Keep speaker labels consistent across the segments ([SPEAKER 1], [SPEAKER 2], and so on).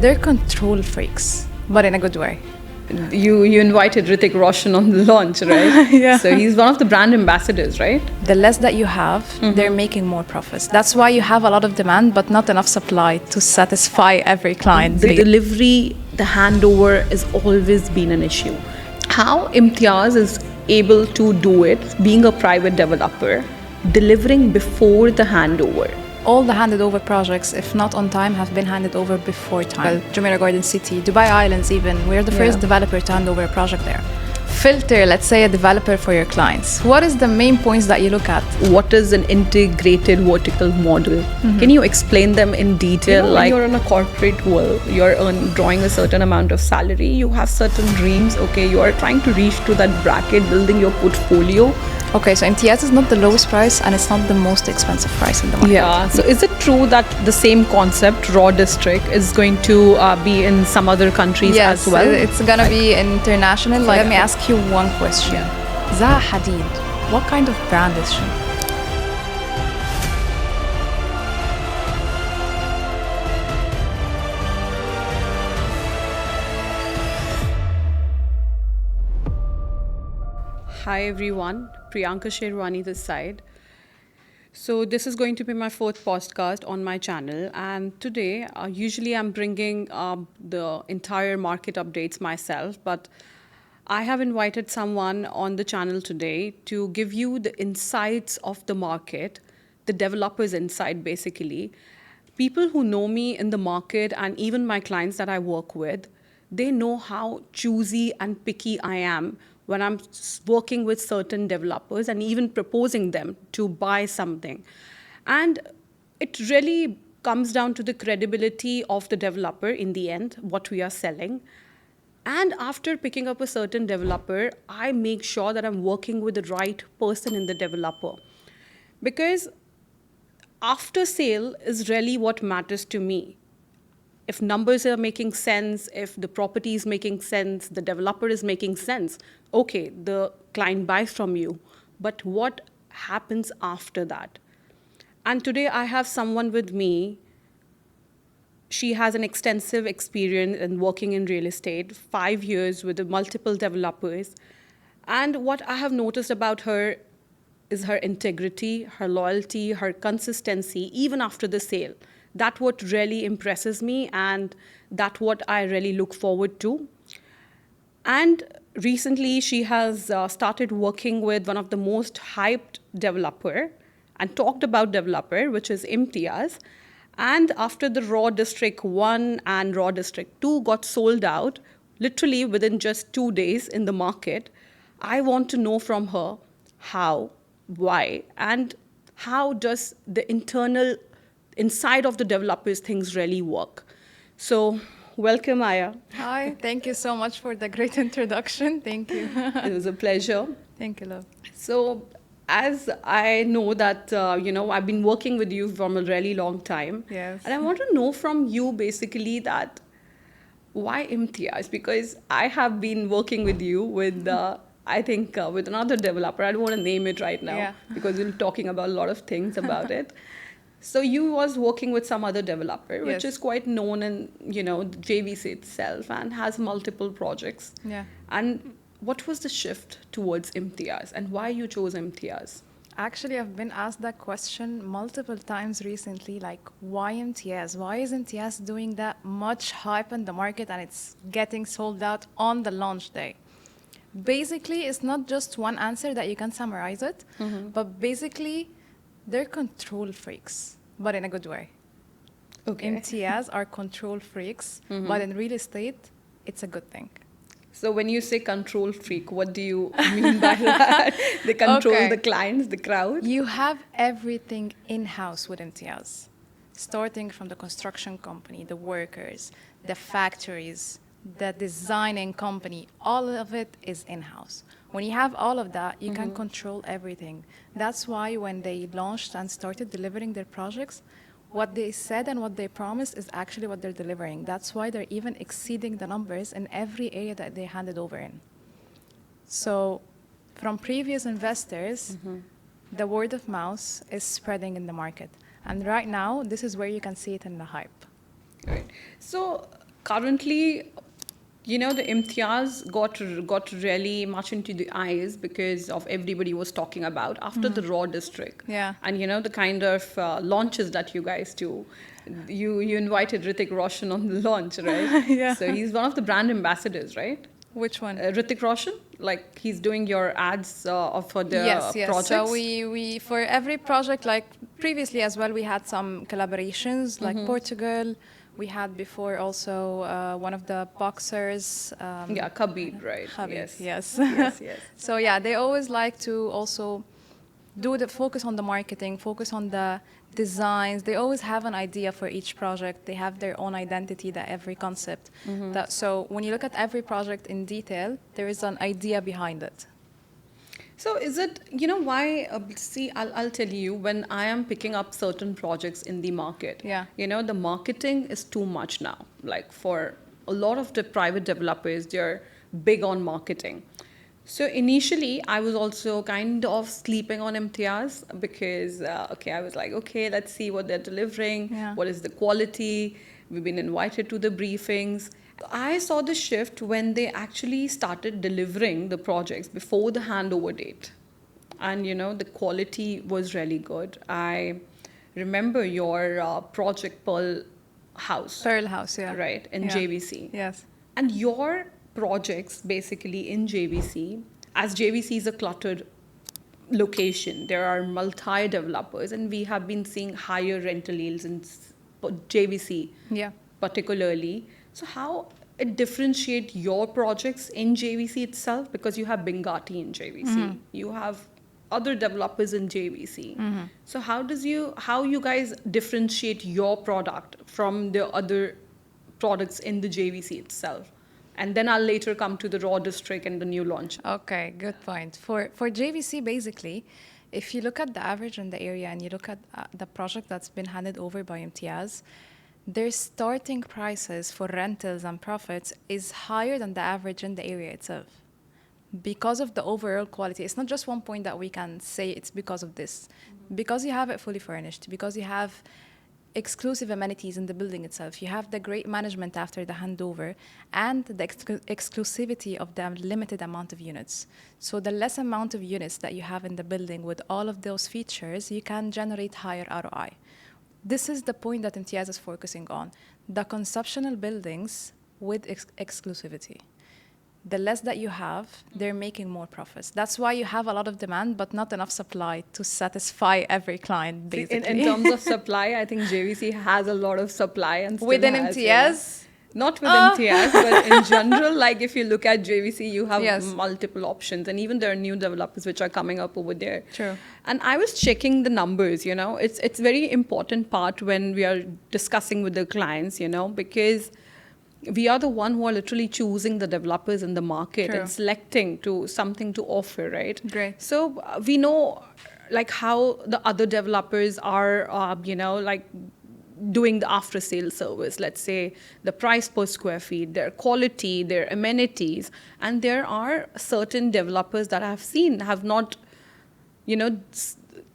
[SPEAKER 1] They're control freaks, but in a good way.
[SPEAKER 2] You invited Hrithik Roshan on the launch, right?
[SPEAKER 1] Yeah.
[SPEAKER 2] So he's one of the brand ambassadors, right?
[SPEAKER 1] The less that you have, they're making more profits. That's why you have a lot of demand, but not enough supply to satisfy every client.
[SPEAKER 2] The delivery, the handover has always been an issue. How Imtiaz is able to do it, being a private developer, delivering before the handover.
[SPEAKER 1] All the handed over projects, if not on time, have been handed over before time. Jumeirah Garden City, Dubai Islands even, we're the first developer to hand over a project there. Filter, let's say, a developer for your clients. What is the main points that you look at?
[SPEAKER 2] What is an integrated vertical model? Can you explain them in detail? When you're in a corporate world, you're drawing a certain amount of salary, you have certain dreams, okay, you are trying to reach to that bracket, building your portfolio.
[SPEAKER 1] Okay, so Imtiaz is not the lowest price and it's not the most expensive price in the market.
[SPEAKER 2] Yeah, so is it true that the same concept, Raw District, is going to be in some other countries as well?
[SPEAKER 1] Yes, it's going to be international. Let me ask you one question. Zaha Hadid, what kind of brand is she?
[SPEAKER 2] Hi everyone, Priyanka Sherwani this side. So this is going to be my fourth podcast on my channel, and today usually I'm bringing the entire market updates myself, but I have invited someone on the channel today to give you the insights of the market, the developers' insight basically. People who know me in the market and even my clients that I work with, they know how choosy and picky I am when I'm working with certain developers and even proposing them to buy something. And it really comes down to the credibility of the developer in the end, what we are selling. And after picking up a certain developer, I make sure that I'm working with the right person in the developer. Because after sale is really what matters to me. If numbers are making sense, if the property is making sense, the developer is making sense, okay, the client buys from you. But what happens after that? And today I have someone with me. She has an extensive experience in working in real estate, 5 years with multiple developers. And what I have noticed about her is her integrity, her loyalty, her consistency, even after the sale. That's what really impresses me, and that's what I really look forward to. And recently, she has started working with one of the most hyped developer and talked about developer, which is Imtiaz. And after the Raw District 1 and Raw District 2 got sold out, literally within just 2 days in the market, I want to know from her how, why, and how does the internal inside of the developers things really work. So welcome, Aya.
[SPEAKER 1] Hi, thank you so much for the great introduction. Thank you.
[SPEAKER 2] It was a pleasure.
[SPEAKER 1] Thank you, love.
[SPEAKER 2] So as I know that, I've been working with you from a really long time.
[SPEAKER 1] Yes.
[SPEAKER 2] And I want to know from you basically that why Imtiaz? Because I have been working with you with, with another developer. I don't want to name it right now because we're talking about a lot of things about it. So you was working with some other developer, which is quite known in, JVC itself and has multiple projects.
[SPEAKER 1] Yeah.
[SPEAKER 2] And what was the shift towards Imtiaz and why you chose Imtiaz?
[SPEAKER 1] Actually, I've been asked that question multiple times recently, like, why Imtiaz? Why is Imtiaz doing that much hype in the market and it's getting sold out on the launch day? Basically, it's not just one answer that you can summarize it, but basically, they're control freaks, but in a good way.
[SPEAKER 2] Okay.
[SPEAKER 1] Imtiaz are control freaks, but in real estate, it's a good thing.
[SPEAKER 2] So when you say control freak, what do you mean by that? They control the clients, the crowd?
[SPEAKER 1] You have everything in-house with Imtiaz, starting from the construction company, the workers, the factories, the designing company, all of it is in-house. When you have all of that, you can control everything. That's why when they launched and started delivering their projects, what they said and what they promised is actually what they're delivering. That's why they're even exceeding the numbers in every area that they handed over in. So from previous investors, the word of mouth is spreading in the market. And right now, this is where you can see it in the hype.
[SPEAKER 2] Right. So Currently, the Imtiaz got really much into the eyes because of everybody was talking about after the Raw District.
[SPEAKER 1] Yeah.
[SPEAKER 2] And the kind of launches that you guys do. You invited Hrithik Roshan on the launch, right?
[SPEAKER 1] Yeah.
[SPEAKER 2] So he's one of the brand ambassadors, right?
[SPEAKER 1] Which one?
[SPEAKER 2] Hrithik Roshan, like he's doing your ads for
[SPEAKER 1] Yes,
[SPEAKER 2] the
[SPEAKER 1] yes. So
[SPEAKER 2] projects.
[SPEAKER 1] we for every project, like previously as well, we had some collaborations, like Portugal. We had before also one of the boxers.
[SPEAKER 2] Yeah, Khabib, right?
[SPEAKER 1] Habib,
[SPEAKER 2] Yes,
[SPEAKER 1] yes.
[SPEAKER 2] yes, yes.
[SPEAKER 1] So yeah, they always like to also do the focus on the marketing, focus on the designs. They always have an idea for each project. They have their own identity, that every concept. So when you look at every project in detail, there is an idea behind it.
[SPEAKER 2] So is it, why, see, I'll tell you, when I am picking up certain projects in the market,
[SPEAKER 1] Yeah.
[SPEAKER 2] the marketing is too much now. Like for a lot of the private developers, they're big on marketing. So initially, I was also kind of sleeping on Imtiaz because, I was like, okay, let's see what they're delivering,
[SPEAKER 1] Yeah.
[SPEAKER 2] what is the quality. We've been invited to the briefings. I saw the shift when they actually started delivering the projects before the handover date. And the quality was really good. I remember your project Pearl House,
[SPEAKER 1] Pearl House, yeah.
[SPEAKER 2] right, in
[SPEAKER 1] Yeah.
[SPEAKER 2] JVC.
[SPEAKER 1] Yes.
[SPEAKER 2] And your projects basically in JVC, as JVC is a cluttered location, there are multi developers, and we have been seeing higher rental yields in JVC
[SPEAKER 1] Yeah.
[SPEAKER 2] particularly. So how it differentiate your projects in JVC itself, because you have Bengati in JVC, you have other developers in JVC. So how you guys differentiate your product from the other products in the JVC itself? And then I'll later come to the Raw District and the new launch.
[SPEAKER 1] Okay, good point. For JVC, basically, if you look at the average in the area and you look at the project that's been handed over by Imtiaz, their starting prices for rentals and profits is higher than the average in the area itself because of the overall quality. It's not just one point that we can say it's because of this. Because you have it fully furnished, because you have exclusive amenities in the building itself, you have the great management after the handover, and the exclusivity of the limited amount of units. So the less amount of units that you have in the building with all of those features, you can generate higher ROI. This is the point that Imtiaz is focusing on, the conceptual buildings with exclusivity. The less that you have, they're making more profits. That's why you have a lot of demand, but not enough supply to satisfy every client, basically.
[SPEAKER 2] In terms of supply, I think JVC has a lot of supply and still
[SPEAKER 1] Within
[SPEAKER 2] has,
[SPEAKER 1] Imtiaz,
[SPEAKER 2] not with Imtiaz, but in general, like if you look at JVC, you have
[SPEAKER 1] Yes.
[SPEAKER 2] multiple options, and even there are new developers which are coming up over there.
[SPEAKER 1] True.
[SPEAKER 2] And I was checking the numbers. It's very important part when we are discussing with the clients, because we are the one who are literally choosing the developers in the market
[SPEAKER 1] True.
[SPEAKER 2] and selecting to something to offer, right?
[SPEAKER 1] Great.
[SPEAKER 2] So we know like how the other developers are, like doing the after sale service. Let's say the price per square feet, their quality, their amenities, and there are certain developers that I've seen have not,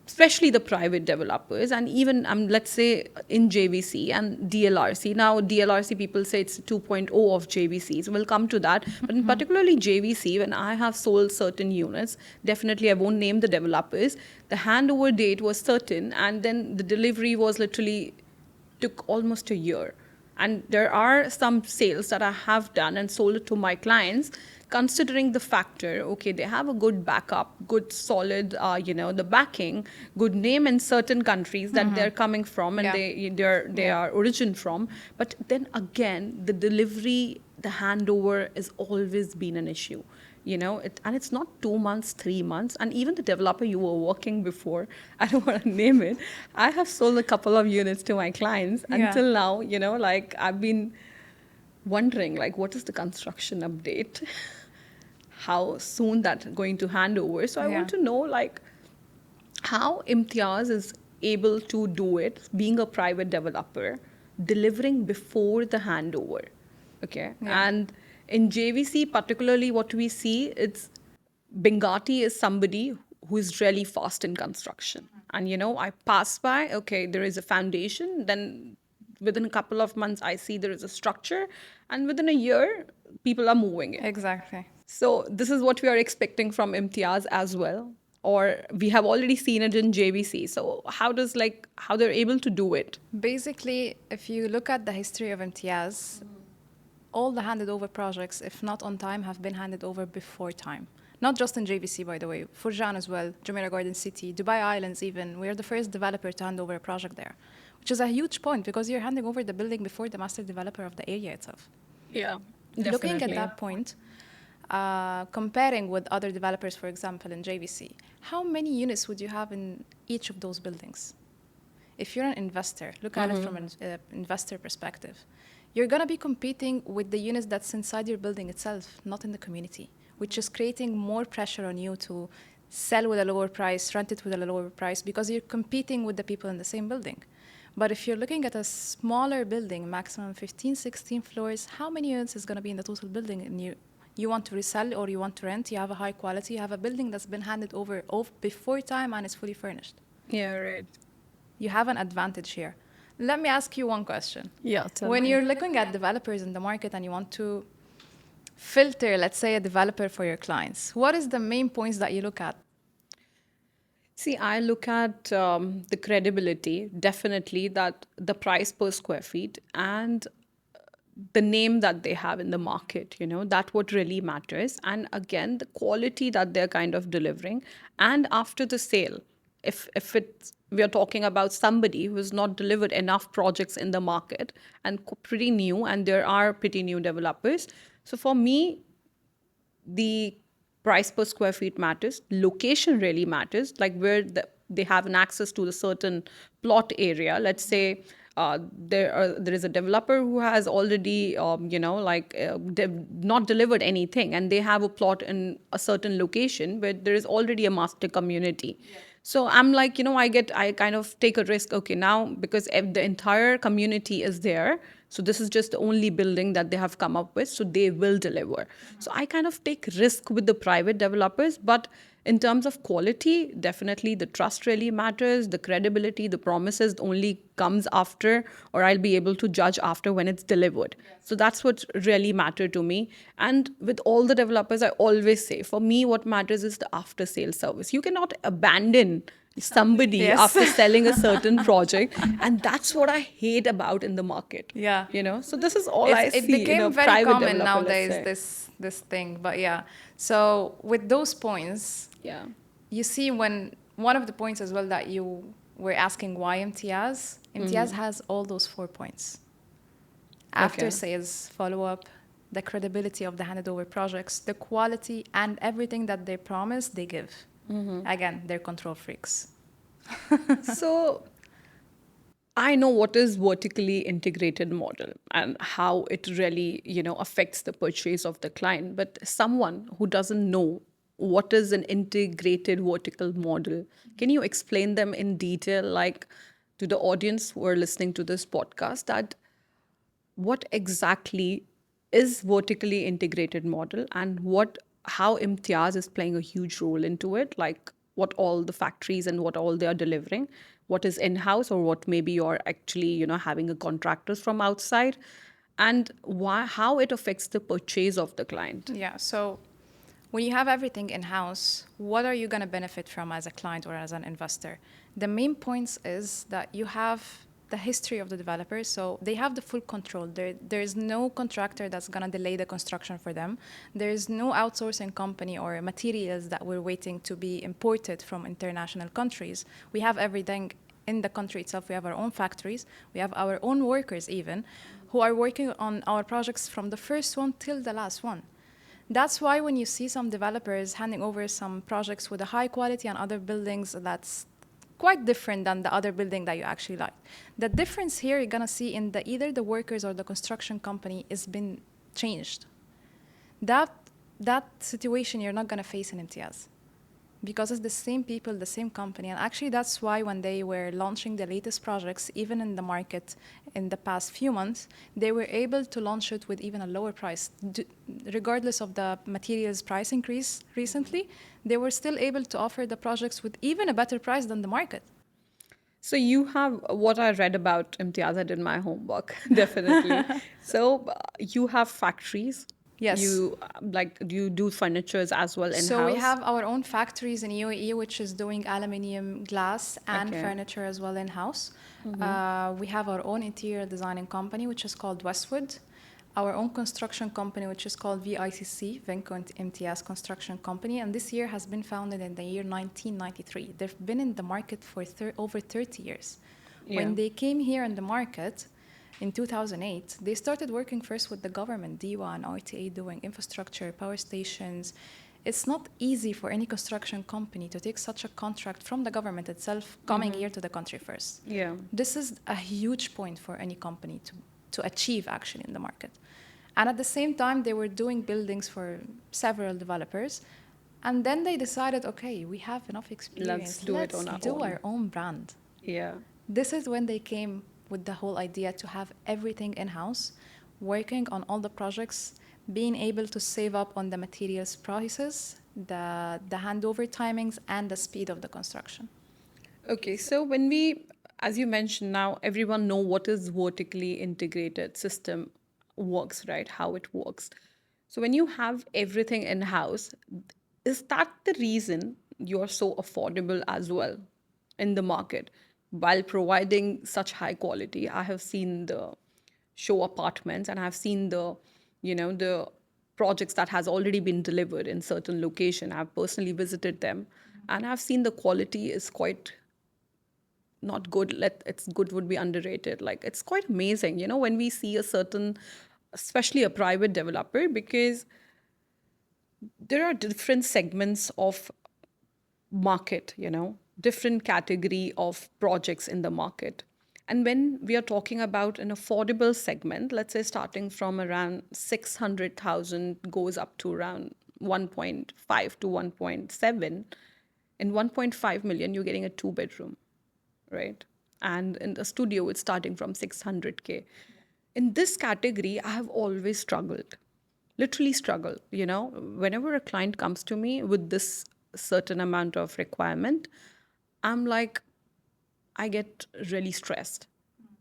[SPEAKER 2] especially the private developers, and even let's say in JVC and DLRC. Now DLRC people say it's 2.0 of JVC, so we'll come to that. But in particularly JVC, when I have sold certain units, definitely I won't name the developers, the handover date was certain, and then the delivery was literally took almost a year. And there are some sales that I have done and sold it to my clients, considering the factor, okay, they have a good backup, good solid, the backing, good name in certain countries that they're coming from and
[SPEAKER 1] Yeah.
[SPEAKER 2] they are origin from. But then again, the delivery, the handover has always been an issue. And it's not 2 months, 3 months. And even the developer you were working before, I don't want to name it, I have sold a couple of units to my clients.
[SPEAKER 1] Yeah.
[SPEAKER 2] Until now, like I've been wondering, like, what is the construction update? How soon that's going to hand over? So I want to know, like, how Imtiaz is able to do it, being a private developer, delivering before the handover. Okay.
[SPEAKER 1] Yeah.
[SPEAKER 2] And in JVC, particularly what we see, it's Bengati is somebody who is really fast in construction. And I pass by, okay, there is a foundation, then within a couple of months, I see there is a structure, and within a year, people are moving in.
[SPEAKER 1] Exactly.
[SPEAKER 2] So this is what we are expecting from Imtiaz as well, or we have already seen it in JVC. So how they're able to do it?
[SPEAKER 1] Basically, if you look at the history of Imtiaz, all the handed over projects, if not on time, have been handed over before time. Not just in JVC, by the way, Furjan as well, Jumeirah Garden City, Dubai Islands even. We're the first developer to hand over a project there, which is a huge point because you're handing over the building before the master developer of the area itself.
[SPEAKER 2] Yeah,
[SPEAKER 1] Looking at
[SPEAKER 2] definitely.
[SPEAKER 1] that point, comparing with other developers, for example, in JVC, how many units would you have in each of those buildings? If you're an investor, look at it from an investor perspective. You're going to be competing with the units that's inside your building itself, not in the community, which is creating more pressure on you to sell with a lower price, rent it with a lower price, because you're competing with the people in the same building. But if you're looking at a smaller building, maximum 15, 16 floors, how many units is going to be in the total building? And you want to resell or you want to rent, you have a high quality, you have a building that's been handed over before time and it's fully furnished.
[SPEAKER 2] Yeah, right.
[SPEAKER 1] You have an advantage here. Let me ask you one question.
[SPEAKER 2] Yeah, tell
[SPEAKER 1] When
[SPEAKER 2] me.
[SPEAKER 1] you're looking at developers in the market and you want to filter, let's say, a developer for your clients, what is the main points that you look at?
[SPEAKER 2] See, I look at the credibility, definitely, that the price per square feet and the name that they have in the market, that what really matters. And again, the quality that they're kind of delivering. And after the sale, if it's we are talking about somebody who has not delivered enough projects in the market and pretty new, and there are pretty new developers. So for me, the price per square feet matters, location really matters, like where they have an access to the certain plot area. Let's say there is a developer who has already not delivered anything, and they have a plot in a certain location where there is already a master community. So I'm like, I kind of take a risk. Okay, now because if the entire community is there, so this is just the only building that they have come up with, so they will deliver. So I kind of take risk with the private developers, but in terms of quality, definitely the trust really matters, the credibility, the promises only comes after, or I'll be able to judge after when it's delivered. So that's what really mattered to me. And with all the developers, I always say, for me, what matters is the after sales service. You cannot abandon somebody
[SPEAKER 1] Yes.
[SPEAKER 2] after selling a certain project, and that's what I hate about in the market.
[SPEAKER 1] Yeah.
[SPEAKER 2] So this is all I see
[SPEAKER 1] It
[SPEAKER 2] in a
[SPEAKER 1] became very
[SPEAKER 2] private
[SPEAKER 1] common
[SPEAKER 2] developer, let's
[SPEAKER 1] nowadays,
[SPEAKER 2] say.
[SPEAKER 1] this thing. But yeah, so with those points,
[SPEAKER 2] Yeah.
[SPEAKER 1] you see when one of the points as well that you were asking why Imtiaz, Imtiaz has all those 4 points. After
[SPEAKER 2] Okay.
[SPEAKER 1] sales, follow-up, the credibility of the handed over projects, the quality, and everything that they promise, they give. Again, they're control freaks.
[SPEAKER 2] So I know what is vertically integrated model and how it really, affects the purchase of the client. But someone who doesn't know what is an integrated vertical model, can you explain them in detail, like to the audience who are listening to this podcast, that what exactly is vertically integrated model and how Imtiaz is playing a huge role into it, like what all the factories and what all they are delivering, what is in-house or what maybe you're actually having a contractors from outside, and how it affects the purchase of the client.
[SPEAKER 1] Yeah, so when you have everything in-house, what are you going to benefit from as a client or as an investor? The main points is that you have the history of the developer, so they have the full control. There's no contractor that's going to delay the construction for them. There's no outsourcing company or materials that we're waiting to be imported from international countries. We have everything in the country itself. We have our own factories. We have our own workers even, who are working on our projects from the first one till the last one. That's why when you see some developers handing over some projects with a high quality and other buildings that's quite different than the other building that you actually like. The difference here you're gonna see in either the workers or the construction company is been changed. That situation you're not gonna face in Imtiaz, because it's the same people, the same company. And actually that's why when they were launching the latest projects, even in the market in the past few months, they were able to launch it with even a lower price. Regardless of the materials price increase recently, they were still able to offer the projects with even a better price than the market.
[SPEAKER 2] So you have what I read about Imtiaz. I did my homework, definitely. So you have factories.
[SPEAKER 1] Yes.
[SPEAKER 2] You like do you do furnitures as well in
[SPEAKER 1] So we
[SPEAKER 2] house?
[SPEAKER 1] have our own factories in UAE, which is doing aluminium, glass, and
[SPEAKER 2] Okay.
[SPEAKER 1] furniture as well in house. We have our own interior designing company, which is called Westwood. Our own construction company, which is called VICC, Vinco Imtiaz Construction Company, and this year has been founded in the year 1993. They've been in the market for over 30 years.
[SPEAKER 2] Yeah.
[SPEAKER 1] When they came here in the market, in 2008, they started working first with the government, DEWA and RTA, doing infrastructure, power stations. It's not easy for any construction company to take such a contract from the government itself coming here to the country first.
[SPEAKER 2] Yeah.
[SPEAKER 1] This is a huge point for any company to achieve actually in the market. And at the same time, they were doing buildings for several developers. And then they decided, okay, we have enough
[SPEAKER 2] Let's
[SPEAKER 1] experience.
[SPEAKER 2] do it
[SPEAKER 1] Let's
[SPEAKER 2] on our
[SPEAKER 1] do
[SPEAKER 2] own.
[SPEAKER 1] our own brand.
[SPEAKER 2] Yeah.
[SPEAKER 1] This is when they came with the whole idea to have everything in-house, working on all the projects, being able to save up on the materials prices, the handover timings, and the speed of the construction.
[SPEAKER 2] Okay, so when we, as you mentioned now, everyone know what is vertically integrated system works, right? How it works. So when you have everything in house, is that the reason you're so affordable as well in the market while providing such high quality? I have seen the show apartments and I've seen the projects that has already been delivered in certain location. I've personally visited them and I've seen the quality is quite not good. Let it's good would be underrated. Like it's quite amazing, when we see a certain, especially a private developer, because there are different segments of market, different category of projects in the market. And when we are talking about an affordable segment, let's say starting from around 600,000 goes up to around 1.5 to 1.7, in 1.5 million you're getting a two bedroom, right? And in the studio, it's starting from 600K. In this category, I have always struggled, literally struggled. Whenever a client comes to me with this certain amount of requirement, I'm like, I get really stressed.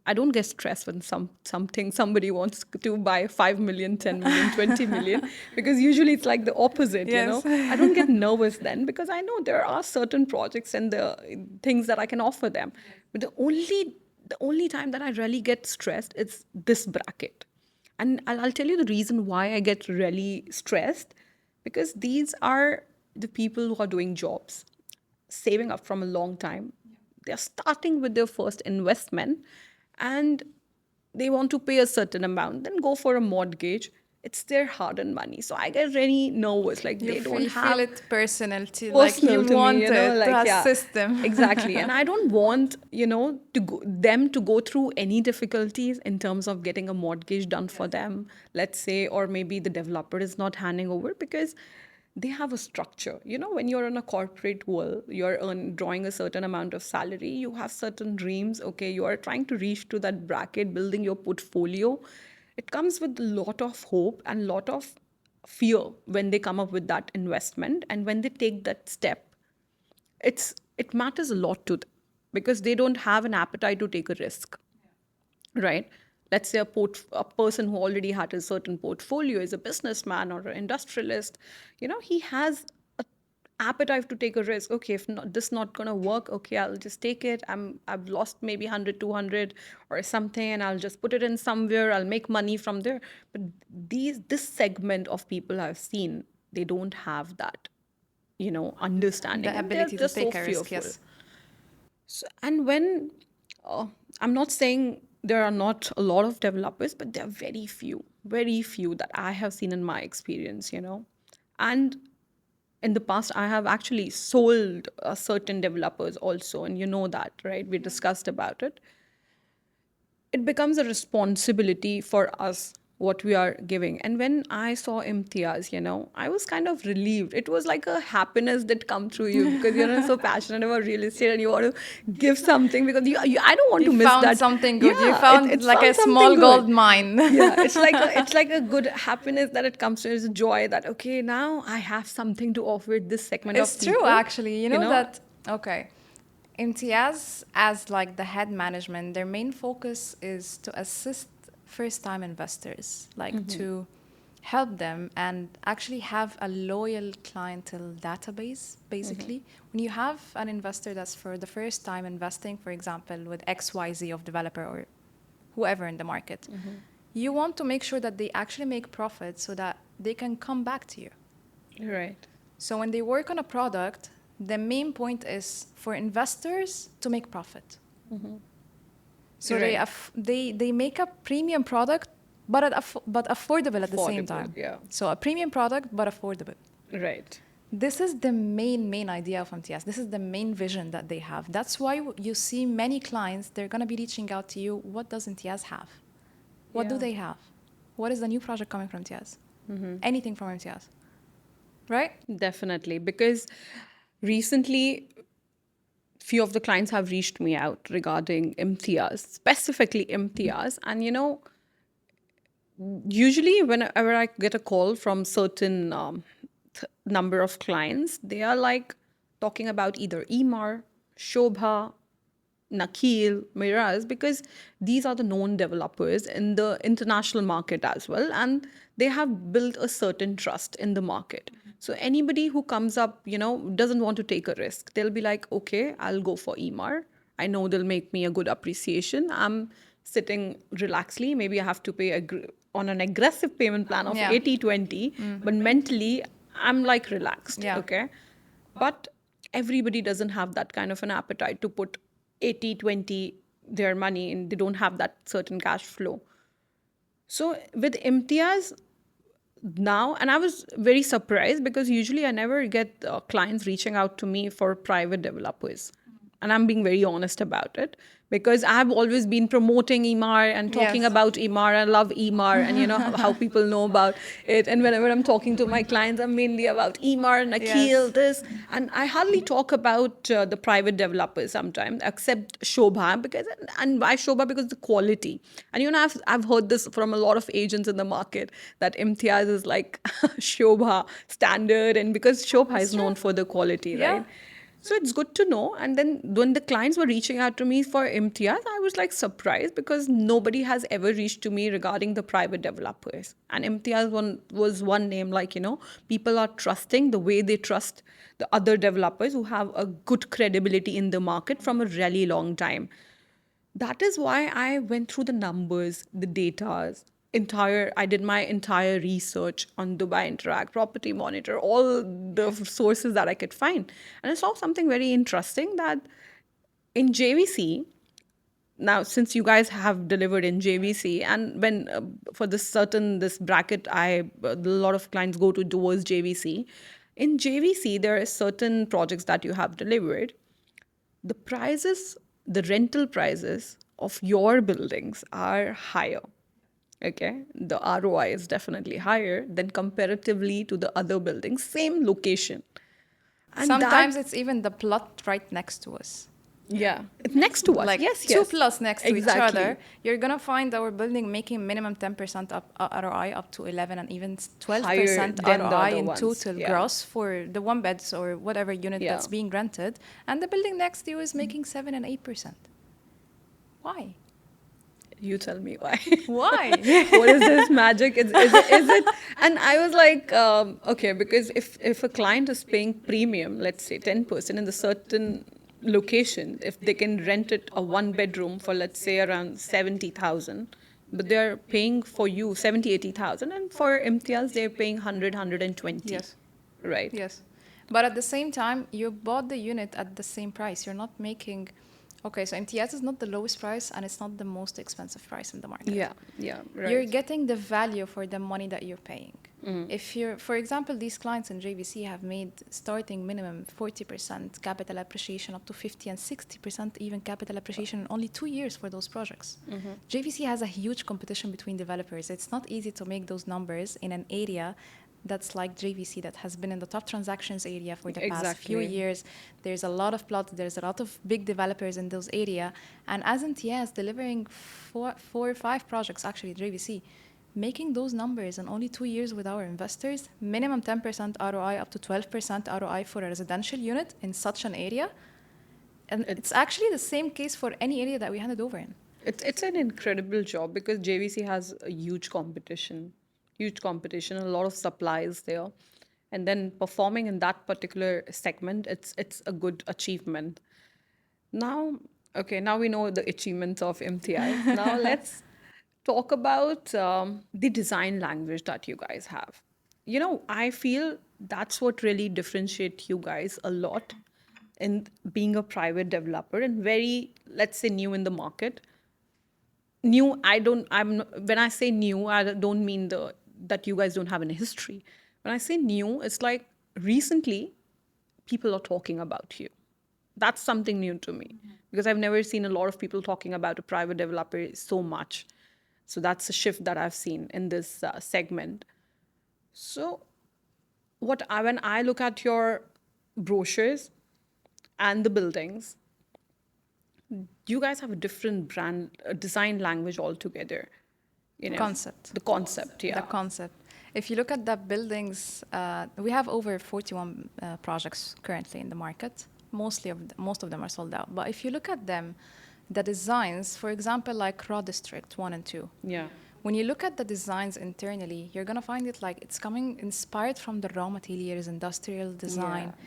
[SPEAKER 2] I don't get stressed when something somebody wants to buy 5 million, 10 million, 20 million, because usually it's like the opposite.
[SPEAKER 1] Yes.
[SPEAKER 2] I don't get nervous then because I know there are certain projects and the things that I can offer them. But the only time that I really get stressed is this bracket. And I'll tell you the reason why I get really stressed, because these are the people who are doing jobs, saving up from a long time. They're starting with their first investment and they want to pay a certain amount, then go for a mortgage. It's their hard earned money. So I get really nervous. Like they don't
[SPEAKER 1] You feel
[SPEAKER 2] have
[SPEAKER 1] it personal to like you
[SPEAKER 2] personal to me,
[SPEAKER 1] want it to
[SPEAKER 2] like,
[SPEAKER 1] a
[SPEAKER 2] yeah,
[SPEAKER 1] system.
[SPEAKER 2] exactly. And I don't want, them to go through any difficulties in terms of getting a mortgage done for them, let's say, or maybe the developer is not handing over because they have a structure. When you're in a corporate world, drawing a certain amount of salary, you have certain dreams. Okay, you are trying to reach to that bracket, building your portfolio. It comes with a lot of hope and lot of fear when they come up with that investment, and when they take that step, it matters a lot to them because they don't have an appetite to take a risk, right? Let's say a person who already had a certain portfolio is a businessman or an industrialist. He has a appetite to take a risk. Okay, if not, this not going to work, okay, I'll just take it. I've lost maybe 100, 200 or something, and I'll just put it in somewhere. I'll make money from there. But this segment of people I've seen, they don't have that, understanding,
[SPEAKER 1] The
[SPEAKER 2] and they're
[SPEAKER 1] ability to
[SPEAKER 2] just so
[SPEAKER 1] take a risk,
[SPEAKER 2] fearful.
[SPEAKER 1] yes.
[SPEAKER 2] So, and when I'm not saying there are not a lot of developers, but there are very few that I have seen in my experience. And in the past, I have actually sold certain developers also, and you know that, right? We discussed about it. It becomes a responsibility for us what we are giving. And when I saw Imtiaz, I was kind of relieved. It was like a happiness that come through you because you're so passionate about real estate and you want to give something because I don't want
[SPEAKER 1] You
[SPEAKER 2] to miss
[SPEAKER 1] found
[SPEAKER 2] that.
[SPEAKER 1] something good. You
[SPEAKER 2] Yeah,
[SPEAKER 1] found
[SPEAKER 2] it's
[SPEAKER 1] like a
[SPEAKER 2] found something
[SPEAKER 1] small
[SPEAKER 2] good.
[SPEAKER 1] gold mine.
[SPEAKER 2] Yeah, it's like a good happiness that it comes to. It's a joy that okay, now I have something to offer this segment of
[SPEAKER 1] It's true,
[SPEAKER 2] people.
[SPEAKER 1] actually. You
[SPEAKER 2] You
[SPEAKER 1] know
[SPEAKER 2] know,
[SPEAKER 1] that, okay. Imtiaz, as like the head management, their main focus is to assist first-time investors, like to help them and actually have a loyal clientele database, basically. When you have an investor that's for the first time investing, for example, with XYZ of developer or whoever in the market, you want to make sure that they actually make profit so that they can come back to you.
[SPEAKER 2] Right.
[SPEAKER 1] So when they work on a product, the main point is for investors to make profit. So
[SPEAKER 2] Right.
[SPEAKER 1] they make a premium product, but affordable at the same
[SPEAKER 2] Affordable,
[SPEAKER 1] time.
[SPEAKER 2] yeah.
[SPEAKER 1] So a premium product, but affordable.
[SPEAKER 2] Right.
[SPEAKER 1] This is the main idea of MTS. This is the main vision that they have. That's why you see many clients, they're going to be reaching out to you. What does MTS have? What do
[SPEAKER 2] Yeah.
[SPEAKER 1] they have? What is the new project coming from MTS? Anything from MTS, right?
[SPEAKER 2] Definitely. Because recently, few of the clients have reached me out regarding Imtiaz, specifically Imtiaz. And usually whenever I get a call from certain number of clients, they are like talking about either Emar, Shobha, Nakil, Miraz, because these are the known developers in the international market as well, and they have built a certain trust in the market. So anybody who comes up, doesn't want to take a risk, they'll be like, okay, I'll go for Emar. I know they'll make me a good appreciation. I'm sitting relaxedly. Maybe I have to pay on an aggressive payment plan of
[SPEAKER 1] Yeah.
[SPEAKER 2] 80/20, but mentally, I'm like relaxed.
[SPEAKER 1] Yeah.
[SPEAKER 2] Okay. But everybody doesn't have that kind of an appetite to put 80/20 their money in. They don't have that certain cash flow. So with Imtiaz now, and I was very surprised because usually I never get clients reaching out to me for private developers. And I'm being very honest about it because I've always been promoting Emar and talking
[SPEAKER 1] Yes.
[SPEAKER 2] about Emar. I love Emar and how people know about it. And whenever I'm talking to my clients, I'm mainly about Emar, Nakil,
[SPEAKER 1] Yes.
[SPEAKER 2] this. And I hardly talk about the private developers sometimes, except Shobha. And why Shobha? Because the quality. And I've heard this from a lot of agents in the market that Imtiaz is like Shobha standard. And because Shobha is
[SPEAKER 1] That's
[SPEAKER 2] known
[SPEAKER 1] true.
[SPEAKER 2] for the quality,
[SPEAKER 1] Yeah.
[SPEAKER 2] right? So it's good to know. And then when the clients were reaching out to me for Imtiaz, I was like surprised because nobody has ever reached to me regarding the private developers. And Imtiaz was one name, like, people are trusting the way they trust the other developers who have a good credibility in the market from a really long time. That is why I went through the numbers, the data, I did my entire research on Dubai Interact, Property Monitor, all the sources that I could find. And I saw something very interesting that in JVC, now since you guys have delivered in JVC, and when for this bracket, a lot of clients go towards JVC. In JVC, there are certain projects that you have delivered. The prices, the rental prices of your buildings are higher. Okay, the ROI is definitely higher than comparatively to the other buildings, same location. And that,
[SPEAKER 1] Sometimes it's even the plot right next to us.
[SPEAKER 2] yeah, it's next to us.
[SPEAKER 1] Like
[SPEAKER 2] Yes,
[SPEAKER 1] two
[SPEAKER 2] yes.
[SPEAKER 1] plots next to each
[SPEAKER 2] Exactly.
[SPEAKER 1] other, you're gonna find our building making minimum 10% ROI up to 11 and even
[SPEAKER 2] Higher
[SPEAKER 1] 12%
[SPEAKER 2] than the
[SPEAKER 1] ROI
[SPEAKER 2] other
[SPEAKER 1] in
[SPEAKER 2] ones.
[SPEAKER 1] total
[SPEAKER 2] Yeah.
[SPEAKER 1] gross for the one beds or whatever unit
[SPEAKER 2] Yeah.
[SPEAKER 1] that's being rented, and the building next to you is making 7 and 8%. Why?
[SPEAKER 2] You tell me why.
[SPEAKER 1] Why?
[SPEAKER 2] What is this magic? Is it? And I was like, okay, because if a client is paying premium, let's say 10% in the certain location, if they can rent it a one bedroom for, let's say, around 70,000, but they're paying for you 70, 80,000, and for Imtiaz, they're paying 120,
[SPEAKER 1] Yes.
[SPEAKER 2] right?
[SPEAKER 1] Yes. But at the same time, you bought the unit at the same price. You're not making. Okay, so MTS is not the lowest price and it's not the most expensive price in the market.
[SPEAKER 2] Yeah, yeah,
[SPEAKER 1] You're
[SPEAKER 2] right.
[SPEAKER 1] getting the value for the money that you're paying. If you're, for example, these clients in JVC have made starting minimum 40% capital appreciation up to 50 and 60% even capital appreciation in only 2 years for those projects. JVC has a huge competition between developers. It's not easy to make those numbers in an area that's like JVC that has been in the top transactions area for the past few
[SPEAKER 2] Exactly.
[SPEAKER 1] years. There's a lot of plots. There's a lot of big developers in those area. And as MTS delivering four or five projects actually JVC, making those numbers in only 2 years with our investors, minimum 10% ROI up to 12% ROI for a residential unit in such an area, And it's actually the same case for any area that we handed over in.
[SPEAKER 2] It's an incredible job because JVC has a huge competition, a lot of supplies there, and then performing in that particular segment, it's a good achievement. Now, okay, now we know the achievements of Imtiaz. Now let's talk about the design language that you guys have. You know, I feel that's what really differentiates you guys a lot in being a private developer and very, let's say, new in the market. New, when I say new, I don't mean that you guys don't have any history. When I say new, it's like recently people are talking about you. That's something new to me because I've never seen a lot of people talking about a private developer so much. So that's a shift that I've seen in this segment. So when I look at your brochures and the buildings, you guys have a different brand design language altogether. You know,
[SPEAKER 1] Concept.
[SPEAKER 2] the concept, yeah.
[SPEAKER 1] The concept. If you look at the buildings, we have over 41 projects currently in the market. Most of them are sold out. But if you look at them, the designs, for example, like Raw District 1 and 2.
[SPEAKER 2] Yeah.
[SPEAKER 1] When you look at the designs internally, you're going to find it like it's coming inspired from the raw materials, industrial design.
[SPEAKER 2] Yeah.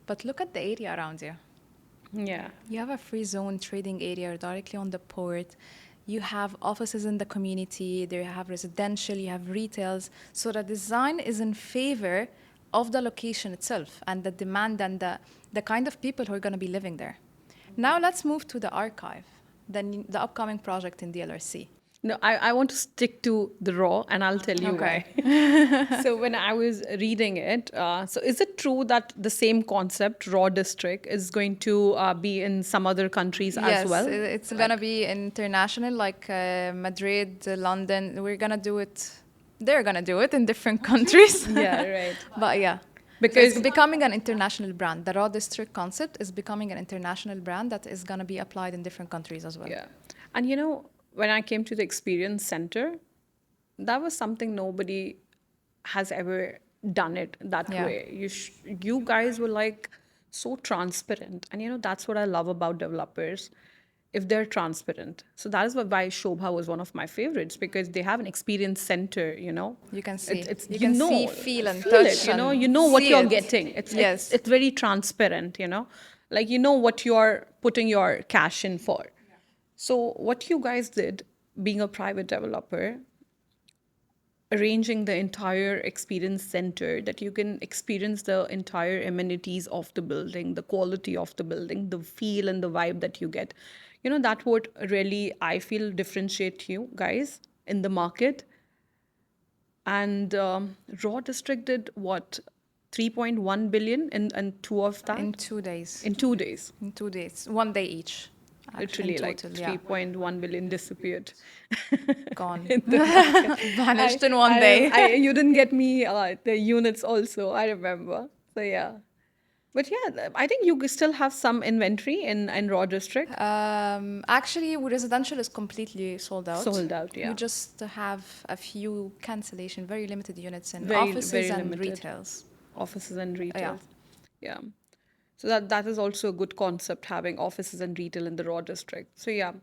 [SPEAKER 1] But look at the area around you.
[SPEAKER 2] Yeah.
[SPEAKER 1] You have a free zone trading area directly on the port. You have offices in the community. There you have residential. You have retails. So the design is in favor of the location itself and the demand and the kind of people who are going to be living there. Now let's move to the archive, the upcoming project in DLRC.
[SPEAKER 2] No, I want to stick to the raw, and I'll tell you
[SPEAKER 1] Okay.
[SPEAKER 2] why. So when I was reading it, so is it true that the same concept, raw district, is going to be in some other countries as well?
[SPEAKER 1] Yes, it's going to be international, like Madrid, London. We're going to do it. They're going to do it in different countries.
[SPEAKER 2] Yeah, right.
[SPEAKER 1] But yeah.
[SPEAKER 2] Because
[SPEAKER 1] So it's becoming an international brand. The raw district concept is becoming an international brand that is going to be applied in different countries as well.
[SPEAKER 2] yeah, and you know, when I came to the experience center, that was something nobody has ever done it that
[SPEAKER 1] Yeah.
[SPEAKER 2] way. You guys were like so transparent, and you know that's what I love about developers. If they're transparent, so that is why Shobha was one of my favorites because they have an experience center. You know,
[SPEAKER 1] You can see.
[SPEAKER 2] it's
[SPEAKER 1] You can
[SPEAKER 2] know,
[SPEAKER 1] see, feel, and
[SPEAKER 2] feel
[SPEAKER 1] touch.
[SPEAKER 2] it. You
[SPEAKER 1] and
[SPEAKER 2] know what
[SPEAKER 1] see
[SPEAKER 2] you're
[SPEAKER 1] it.
[SPEAKER 2] getting.
[SPEAKER 1] Yes.
[SPEAKER 2] It's very transparent. You know, like you know what you're putting your cash in for. So what you guys did, being a private developer, arranging the entire experience center that you can experience the entire amenities of the building, the quality of the building, the feel and the vibe that you get. You know, that would really, I feel, differentiate you guys in the market. And Raw District did what? 3.1 billion in two of that?
[SPEAKER 1] In 2 days.
[SPEAKER 2] In 2 days.
[SPEAKER 1] In 2 days. 1 day each. Actually,
[SPEAKER 2] Literally,
[SPEAKER 1] in
[SPEAKER 2] like
[SPEAKER 1] total, yeah.
[SPEAKER 2] 3.1 billion disappeared.
[SPEAKER 1] Gone.
[SPEAKER 2] in the
[SPEAKER 1] Vanished in 1 day.
[SPEAKER 2] you didn't get me the units also, I remember. So yeah. But yeah, I think you still have some inventory in Raw District.
[SPEAKER 1] Actually, residential is completely sold out.
[SPEAKER 2] Sold out, yeah.
[SPEAKER 1] We just have a few cancellation, very limited units in
[SPEAKER 2] Very-
[SPEAKER 1] offices
[SPEAKER 2] very
[SPEAKER 1] and
[SPEAKER 2] limited.
[SPEAKER 1] retails.
[SPEAKER 2] Offices and retail.
[SPEAKER 1] Yeah.
[SPEAKER 2] Yeah. So that is also a good concept, having offices and retail in the Raw District. So yeah.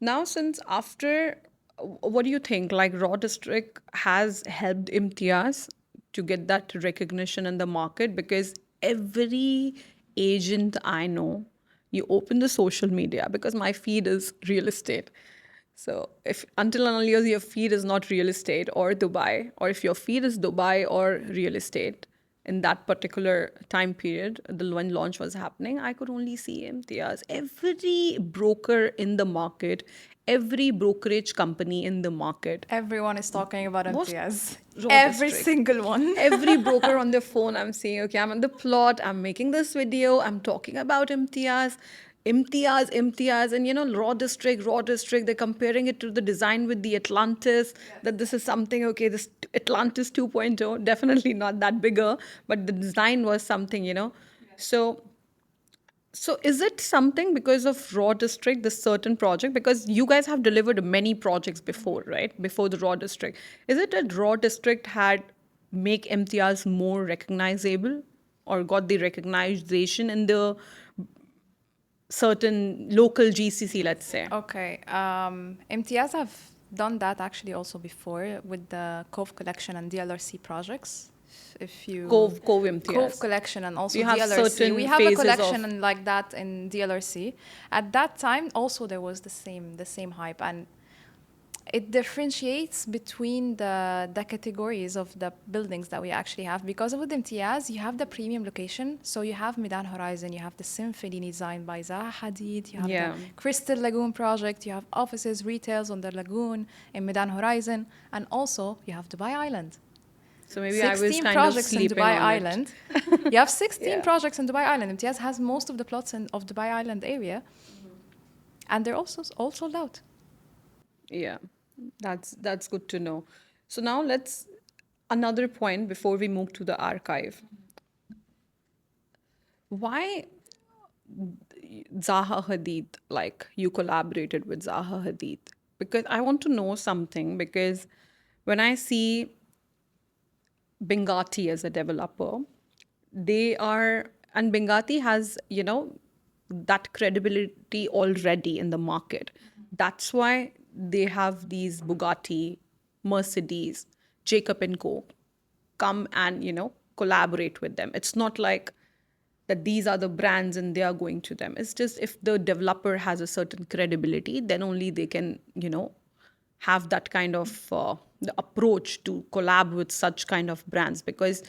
[SPEAKER 2] Now since after, what do you think? Like Raw District has helped Imtiaz to get that recognition in the market because every agent I know, you open the social media because my feed is real estate. So if until and unless your feed is not real estate or Dubai, or if your feed is Dubai or real estate, in that particular time period, when launch was happening, I could only see Imtiaz. Every broker in the market, every brokerage company in the market,
[SPEAKER 1] Everyone is talking about
[SPEAKER 2] Most-
[SPEAKER 1] Imtiaz.
[SPEAKER 2] Raw
[SPEAKER 1] Every
[SPEAKER 2] District.
[SPEAKER 1] single one.
[SPEAKER 2] every broker on their phone, I'm saying, okay, I'm on the plot, I'm making this video, I'm talking about Imtiaz, and you know, Raw District, they're comparing it to the design with the Atlantis, that this is something, okay, this Atlantis 2.0, definitely not that bigger, but the design was something, you know. So is it something because of Raw District, this certain project? Because you guys have delivered many projects before, right? Before the Raw District. Is it that Raw District had make Imtiaz more recognizable or got the recognition in the certain local GCC, let's say.
[SPEAKER 1] Okay. Imtiaz have done that actually also before with the Cove Collection and DLRC projects. If you
[SPEAKER 2] Cove
[SPEAKER 1] Cove
[SPEAKER 2] Imtiaz.
[SPEAKER 1] Collection and
[SPEAKER 2] So
[SPEAKER 1] also
[SPEAKER 2] you have
[SPEAKER 1] DLRC, we
[SPEAKER 2] certain
[SPEAKER 1] have a
[SPEAKER 2] phases
[SPEAKER 1] collection
[SPEAKER 2] of,
[SPEAKER 1] and like that in DLRC. At that time, also there was the same hype, and it differentiates between the categories of the buildings that we actually have. Because with Imtiaz, you have the premium location. So you have Medan Horizon, you have the Symphony designed by Zaha Hadid, you have the
[SPEAKER 2] yeah.
[SPEAKER 1] Crystal Lagoon project, you have offices, retails on the lagoon in Medan Horizon, and also you have Dubai Island.
[SPEAKER 2] So maybe I was
[SPEAKER 1] 16
[SPEAKER 2] kind of
[SPEAKER 1] projects in
[SPEAKER 2] sleeping
[SPEAKER 1] Dubai
[SPEAKER 2] on it.
[SPEAKER 1] Island. You have 16
[SPEAKER 2] Yeah.
[SPEAKER 1] projects in Dubai Island. Imtiaz has most of the plots of Dubai Island area, and they're also all sold out.
[SPEAKER 2] Yeah, that's good to know. So now let's another point before we move to the archive. Why Zaha Hadid, like you collaborated with Zaha Hadid? Because I want to know something because when I see Bengati as a developer, they are, and Bengati has, that credibility already in the market. That's why they have these Bugatti, Mercedes, Jacob and Co. come and, collaborate with them. It's not like that these are the brands and they are going to them. It's just if the developer has a certain credibility, then only they can, have that kind of the approach to collab with such kind of brands. Because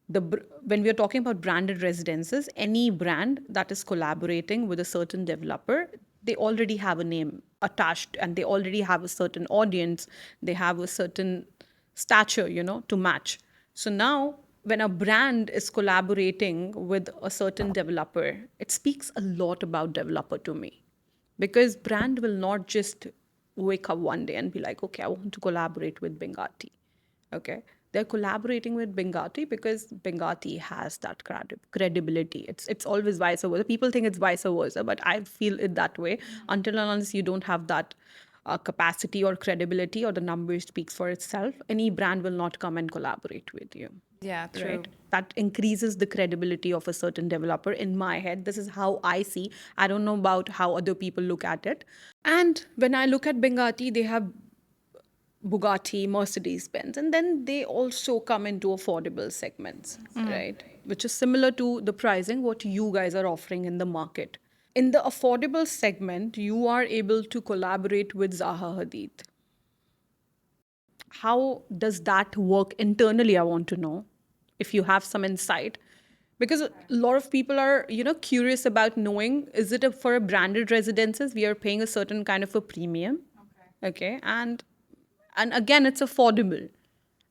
[SPEAKER 2] when we are talking about branded residences, any brand that is collaborating with a certain developer, they already have a name attached and they already have a certain audience, they have a certain stature, to match. So now when a brand is collaborating with a certain developer, it speaks a lot about developer to me, because brand will not just wake up one day and be like, okay, I want to collaborate with Bengati. Okay, they're collaborating with Bengati because Bengati has that credibility. It's always vice versa. People think it's vice versa, but I feel it that way. Until and unless you don't have that capacity or credibility, or the number speaks for itself, any brand will not come and collaborate with you.
[SPEAKER 1] Yeah, true.
[SPEAKER 2] Right, that increases the credibility of a certain developer. In my head, this is how I see. I don't know about how other people look at it. And when I look at Bengati, they have Bugatti, Mercedes Benz, and then they also come into affordable segments, right? Which is similar to the pricing what you guys are offering in the market. In the affordable segment, you are able to collaborate with Zaha Hadid. How does that work internally? I want to know if you have some insight, because a lot of people are curious about knowing, is it for a branded residences we are paying a certain kind of a premium, okay, and again it's affordable,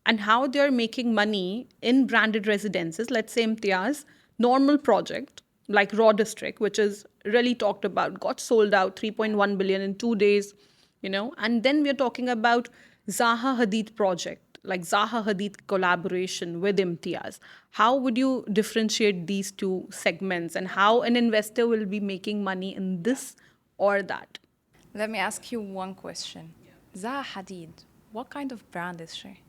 [SPEAKER 2] and how they're making money in branded residences. Let's say Imtiaz, normal project like Raw District, which is really talked about, got sold out 3.1 billion in 2 days, and then we're talking about Zaha Hadid project, like Zaha Hadid collaboration with Imtiaz. How would you differentiate these two segments, and how an investor will be making money in this or that?
[SPEAKER 1] Let me ask you one question. Zaha Hadid, what kind of brand is she?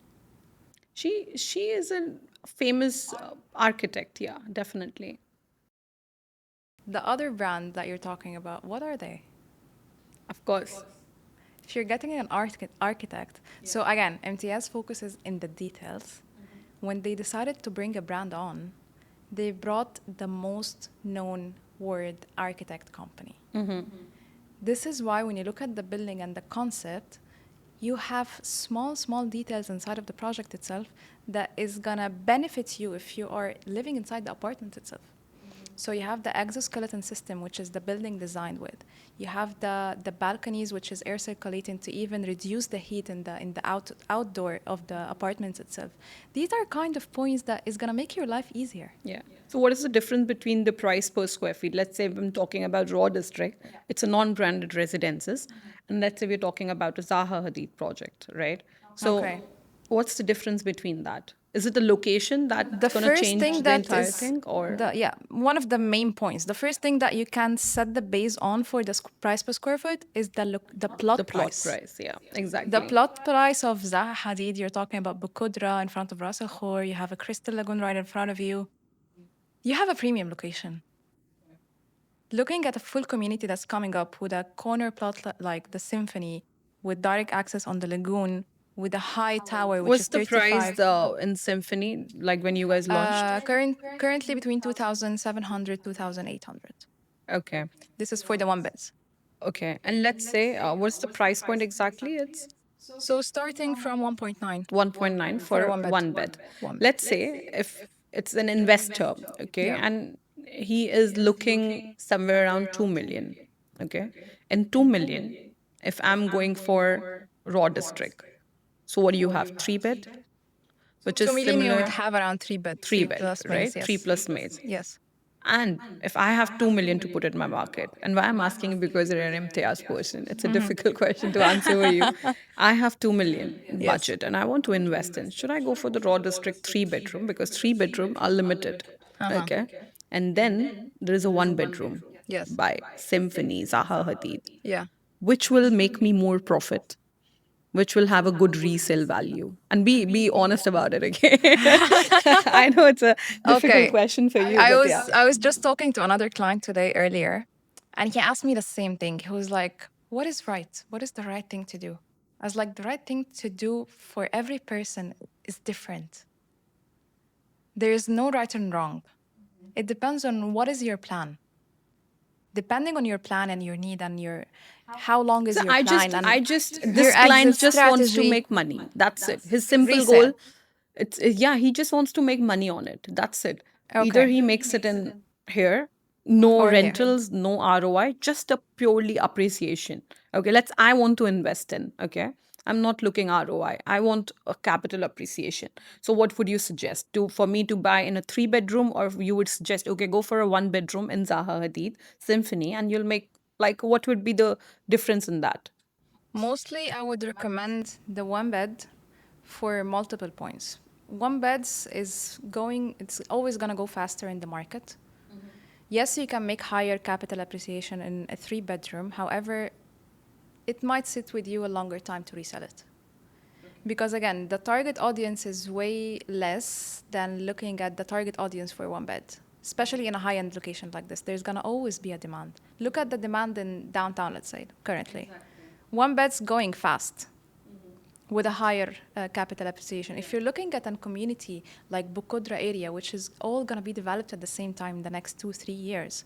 [SPEAKER 2] She is a famous architect, yeah, definitely.
[SPEAKER 1] The other brand that you're talking about, what are they?
[SPEAKER 2] Of course.
[SPEAKER 1] If you're getting an architect, so again, MTS focuses in the details. When they decided to bring a brand on, they brought the most known world architect company. This is why when you look at the building and the concept, you have small details inside of the project itself that is gonna benefit you if you are living inside the apartment itself. So you have the exoskeleton system, which is the building designed with. You have the balconies, which is air circulating to even reduce the heat in the outdoor of the apartments itself. These are kind of points that is gonna make your life easier.
[SPEAKER 2] Yeah. So what is the difference between the price per square feet? Let's say I'm talking about Raw District, it's a non-branded residences, and let's say we're talking about a Zaha Hadid project, right? So
[SPEAKER 1] Okay.
[SPEAKER 2] what's the difference between that? Is it the location
[SPEAKER 1] The
[SPEAKER 2] that's going to
[SPEAKER 1] first
[SPEAKER 2] change
[SPEAKER 1] thing
[SPEAKER 2] the
[SPEAKER 1] that
[SPEAKER 2] entire
[SPEAKER 1] is
[SPEAKER 2] thing, or
[SPEAKER 1] one of the main points. The first thing that you can set the base on for the price per square foot is the
[SPEAKER 2] the
[SPEAKER 1] plot
[SPEAKER 2] plot
[SPEAKER 1] price.
[SPEAKER 2] price? Yeah,
[SPEAKER 1] The
[SPEAKER 2] exactly.
[SPEAKER 1] plot price of Zaha Hadid, you're talking about Bukudra in front of Ras Al Khor, you have a Crystal Lagoon right in front of you. You have a premium location. looking at a full community that's coming up with a corner plot like the Symphony, with direct access on the lagoon, with a high tower which is
[SPEAKER 2] What's the price
[SPEAKER 1] 35.
[SPEAKER 2] in Symphony, like when you guys launched?
[SPEAKER 1] Currently between 2,700, 2,800.
[SPEAKER 2] Okay.
[SPEAKER 1] This is for the one beds.
[SPEAKER 2] Okay. And let's say, what's the price point exactly? It's
[SPEAKER 1] So starting from 1.9
[SPEAKER 2] 1.9
[SPEAKER 1] for a
[SPEAKER 2] for
[SPEAKER 1] one bed.
[SPEAKER 2] one bed.
[SPEAKER 1] One bed.
[SPEAKER 2] Let's say if it's an investor, okay,
[SPEAKER 1] Yeah.
[SPEAKER 2] and he is looking somewhere around 2 million, okay? And 2 million, if I'm going for raw district. So what do you have? Three bed, which is
[SPEAKER 1] 2 million you would
[SPEAKER 2] similar,
[SPEAKER 1] have around three bed,
[SPEAKER 2] three
[SPEAKER 1] three
[SPEAKER 2] bed,
[SPEAKER 1] plus maze,
[SPEAKER 2] right? Three
[SPEAKER 1] yes.
[SPEAKER 2] plus maids.
[SPEAKER 1] Yes.
[SPEAKER 2] And if I have 2 million to put in my market, and why I'm asking because you're an Imtiaz person, it's a difficult question to answer for you. I have 2 million
[SPEAKER 1] Yes.
[SPEAKER 2] budget and I want to invest in. Should I go for the raw district 3 bedroom? Because 3 bedroom are limited.
[SPEAKER 1] Uh-huh.
[SPEAKER 2] Okay. And then there is a 1 bedroom
[SPEAKER 1] Yes.
[SPEAKER 2] by Symphony, Zaha Hadid,
[SPEAKER 1] Yeah.
[SPEAKER 2] which will make me more profit, which will have a good resale value. And be honest about it, okay? I know it's a difficult
[SPEAKER 1] Okay.
[SPEAKER 2] question for you,
[SPEAKER 1] I
[SPEAKER 2] but
[SPEAKER 1] was
[SPEAKER 2] yeah.
[SPEAKER 1] I was just talking to another client today earlier, and he asked me the same thing. He was like, "What is right? What is the right thing to do?" I was like, "The right thing to do for every person is different. There is no right and wrong. It depends on what is your plan. Depending on your plan and your need and your how long is
[SPEAKER 2] So
[SPEAKER 1] your plan and
[SPEAKER 2] this
[SPEAKER 1] your exit
[SPEAKER 2] client just wants to
[SPEAKER 1] strategy.
[SPEAKER 2] make money. That's it. His simple goal,
[SPEAKER 1] Resale.
[SPEAKER 2] yeah, he just wants to make money on it. That's it. Either
[SPEAKER 1] Okay.
[SPEAKER 2] he makes it in here, no
[SPEAKER 1] Or here.
[SPEAKER 2] rentals, no ROI, just a purely appreciation. Okay, I want to invest in, okay? I'm not looking ROI. I want a capital appreciation. So what would you suggest? For me to buy in a 3 bedroom, or you would suggest, okay, go for a 1 bedroom in Zaha Hadid Symphony and you'll make, like, what would be the difference in that?
[SPEAKER 1] Mostly, I would recommend the one bed for multiple points. One beds is going, it's always going to go faster in the market. Yes, you can make higher capital appreciation in a 3 bedroom. However, it might sit with you a longer time to resell it. Because again, the target audience is way less than looking at the target audience for one bed. Especially in a high-end location like this, there's gonna always be a demand. Look at the demand in downtown, let's say, currently. One bed's going fast with a higher capital appreciation. If you're looking at a community like Bukodra area, which is all gonna be developed at the same time in the next 2-3 years,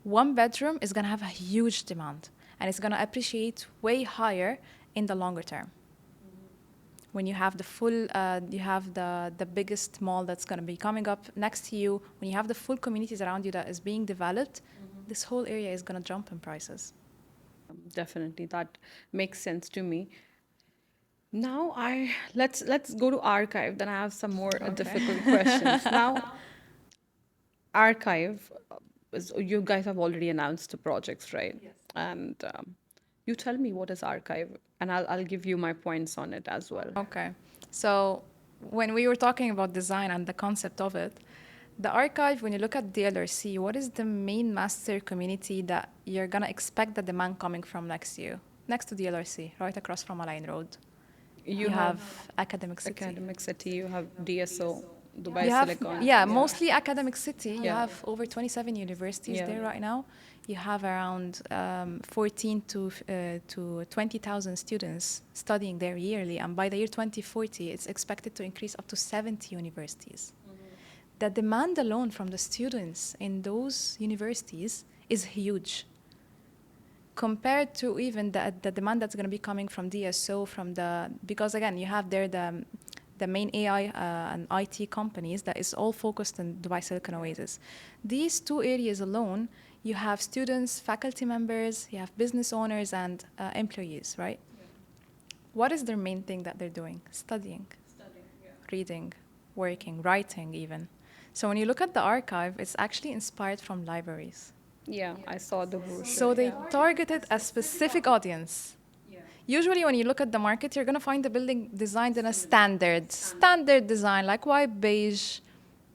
[SPEAKER 1] one bedroom is gonna have a huge demand and it's gonna appreciate way higher in the longer term. When you have the full, you have the biggest mall that's going to be coming up next to you, when you have the full communities around you that is being developed, this whole area is going to jump in prices.
[SPEAKER 2] Definitely, that makes sense to me. Now let's go to archive. Then I have some more difficult questions. Now, archive, you guys have already announced the projects, right? Yes. And you tell me what is archive, and I'll give you my points on it as well.
[SPEAKER 1] Okay. So when we were talking about design and the concept of it, the archive, when you look at DLRC, what is the main master community that you're going to expect the demand coming from next to you? Next to DLRC, right across from Align Road. You have Academic City.
[SPEAKER 2] Academic City, you have DSO, Dubai
[SPEAKER 1] You have,
[SPEAKER 2] Silicon.
[SPEAKER 1] yeah, mostly academic city. You
[SPEAKER 2] Yeah.
[SPEAKER 1] have over 27 universities
[SPEAKER 2] Yeah.
[SPEAKER 1] there right now. You have around 14 to 20,000 students studying there yearly. And by the year 2040, it's expected to increase up to 70 universities. The demand alone from the students in those universities is huge compared to even the demand that's going to be coming from DSO, because again, you have there the main AI and IT companies that is all focused on Dubai Silicon Oasis. These two areas alone, you have students, faculty members, you have business owners and employees, right? Yeah. What is their main thing that they're doing? Studying, reading, working, writing even. So when you look at the archive, it's actually inspired from libraries.
[SPEAKER 2] Yeah, I saw the brochure.
[SPEAKER 1] So they targeted a specific audience. Usually when you look at the market, you're going to find the building designed in a standard design, like white, beige,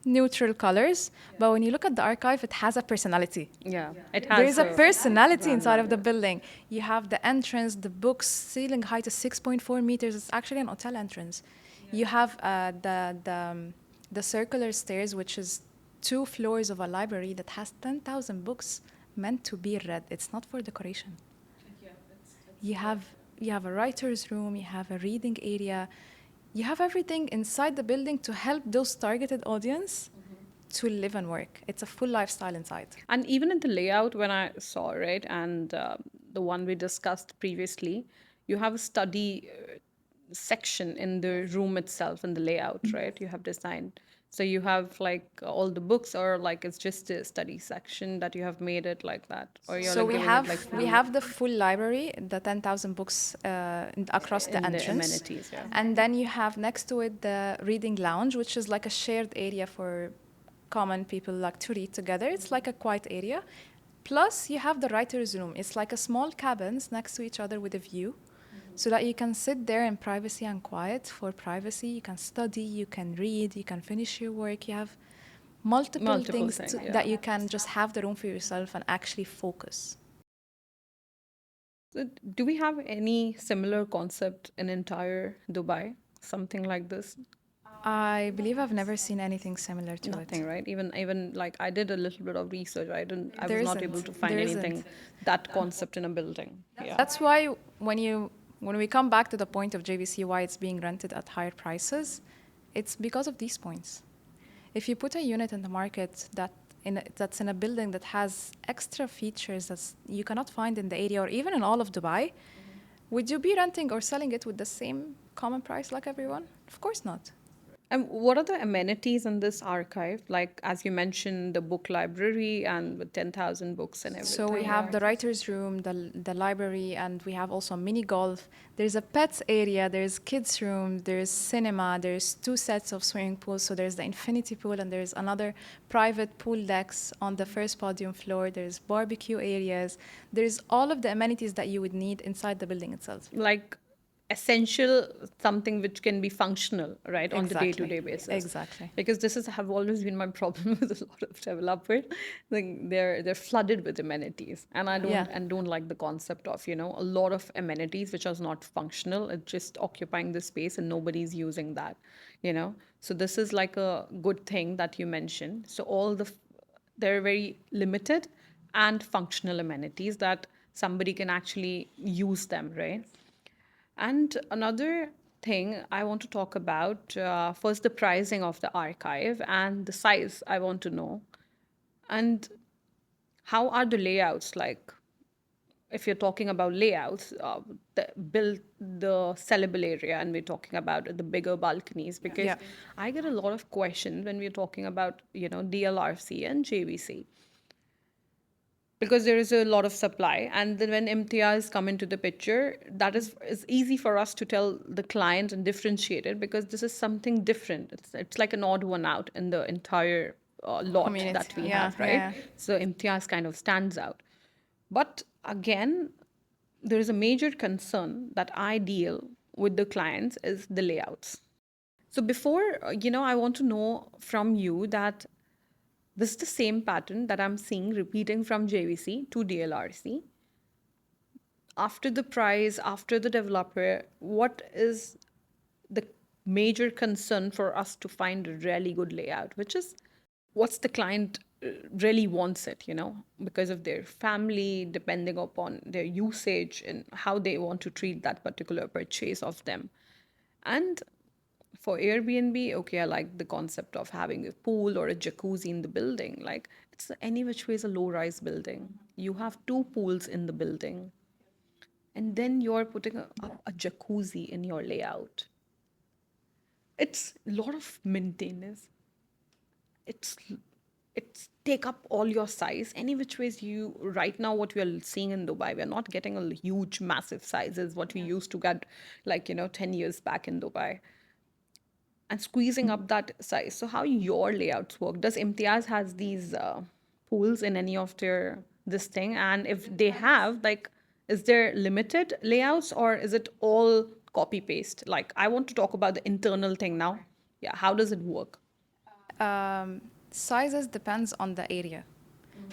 [SPEAKER 1] neutral colors. But when you look at the archive, it has a personality.
[SPEAKER 2] Yeah, it has.
[SPEAKER 1] There is a personality inside of the building. You have the entrance, the books, ceiling height is 6.4 meters. It's actually an hotel entrance. You have the circular stairs, which is 2 floors of a library that has 10,000 books meant to be read. It's not for decoration. You have a writer's room, you have a reading area, you have everything inside the building to help those targeted audience to live and work. It's a full lifestyle inside.
[SPEAKER 2] And even in the layout, when I saw, right, and the one we discussed previously, you have a study section in the room itself, in the layout, right? You have designed. So you have like all the books, or like it's just a study section that you have made it like that, or you're
[SPEAKER 1] So
[SPEAKER 2] like
[SPEAKER 1] we
[SPEAKER 2] giving it
[SPEAKER 1] have
[SPEAKER 2] like
[SPEAKER 1] we
[SPEAKER 2] free
[SPEAKER 1] have the full library, the 10,000 books across the
[SPEAKER 2] in the
[SPEAKER 1] entrance.
[SPEAKER 2] amenities, yeah.
[SPEAKER 1] And then you have next to it the reading lounge, which is like a shared area for common people like to read together. It's like a quiet area. Plus you have the writer's room. It's like a small cabins next to each other with a view. So that you can sit there in privacy and quiet for privacy. You can study, you can read, you can finish your work. You have multiple things
[SPEAKER 2] yeah.
[SPEAKER 1] that you can just have the room for yourself and actually focus.
[SPEAKER 2] So do we have any similar concept in entire Dubai? Something like this?
[SPEAKER 1] I believe I've never seen anything similar to
[SPEAKER 2] Nothing,
[SPEAKER 1] it.
[SPEAKER 2] right? Even like I did a little bit of research. I
[SPEAKER 1] There
[SPEAKER 2] was not able
[SPEAKER 1] isn't.
[SPEAKER 2] to find
[SPEAKER 1] There
[SPEAKER 2] anything
[SPEAKER 1] isn't.
[SPEAKER 2] that concept in a building. Yeah.
[SPEAKER 1] That's why when we come back to the point of JVC, why it's being rented at higher prices, it's because of these points. If you put a unit in the market that's in a building that has extra features that you cannot find in the area or even in all of Dubai, would you be renting or selling it with the same common price like everyone? Of course not.
[SPEAKER 2] And what are the amenities in this archive? Like, as you mentioned, the book library and with 10,000 books and everything.
[SPEAKER 1] So we have the writer's room, the library, and we have also mini golf. There's a pets area, there's kids room, there's cinema, there's 2 sets of swimming pools. So there's the infinity pool and there's another private pool decks on the first podium floor. There's barbecue areas. There's all of the amenities that you would need inside the building itself.
[SPEAKER 2] Like essential, something which can be functional, right, on the
[SPEAKER 1] Exactly.
[SPEAKER 2] day-to-day basis.
[SPEAKER 1] Exactly.
[SPEAKER 2] Because this is have always been my problem with a lot of developers. Like they're flooded with amenities, and I don't
[SPEAKER 1] Yeah.
[SPEAKER 2] and don't like the concept of a lot of amenities which are not functional. It's just occupying the space and nobody's using that. So this is like a good thing that you mentioned. So they're very limited and functional amenities that somebody can actually use them, right? And another thing I want to talk about first, the pricing of the archive and the size I want to know. And how are the layouts like? If you're talking about layouts, build the sellable area, and we're talking about the bigger balconies, because
[SPEAKER 1] Yeah.
[SPEAKER 2] I get a lot of questions when we're talking about DLRC and JVC, because there is a lot of supply, and then when Imtiaz come into the picture, that is easy for us to tell the client and differentiate it, because this is something different. It's like an odd one out in the entire lot
[SPEAKER 1] Community.
[SPEAKER 2] that we
[SPEAKER 1] Yeah,
[SPEAKER 2] have, right?
[SPEAKER 1] yeah.
[SPEAKER 2] So Imtiaz kind of stands out. But again, there is a major concern that I deal with the clients is the layouts. So before, I want to know from you that this is the same pattern that I'm seeing repeating from JVC to DLRC. After the price, after the developer, what is the major concern for us to find a really good layout, which is what's the client really wants it, because of their family, depending upon their usage and how they want to treat that particular purchase of them. And for Airbnb, okay, I like the concept of having a pool or a jacuzzi in the building. Like, it's any which way is a low-rise building. You have 2 pools in the building, and then you're putting up a jacuzzi in your layout. It's a lot of maintenance. It's it's take up all your size. Any which ways you right now what we are seeing in Dubai, we are not getting a huge, massive sizes what we used to get like 10 years back in Dubai. And squeezing up that size. So how your layouts work? Does Imtiaz has these pools in any of their this thing? And if they have, like, is there limited layouts or is it all copy paste? Like, I want to talk about the internal thing now. Yeah, how does it work?
[SPEAKER 1] Sizes depends on the area.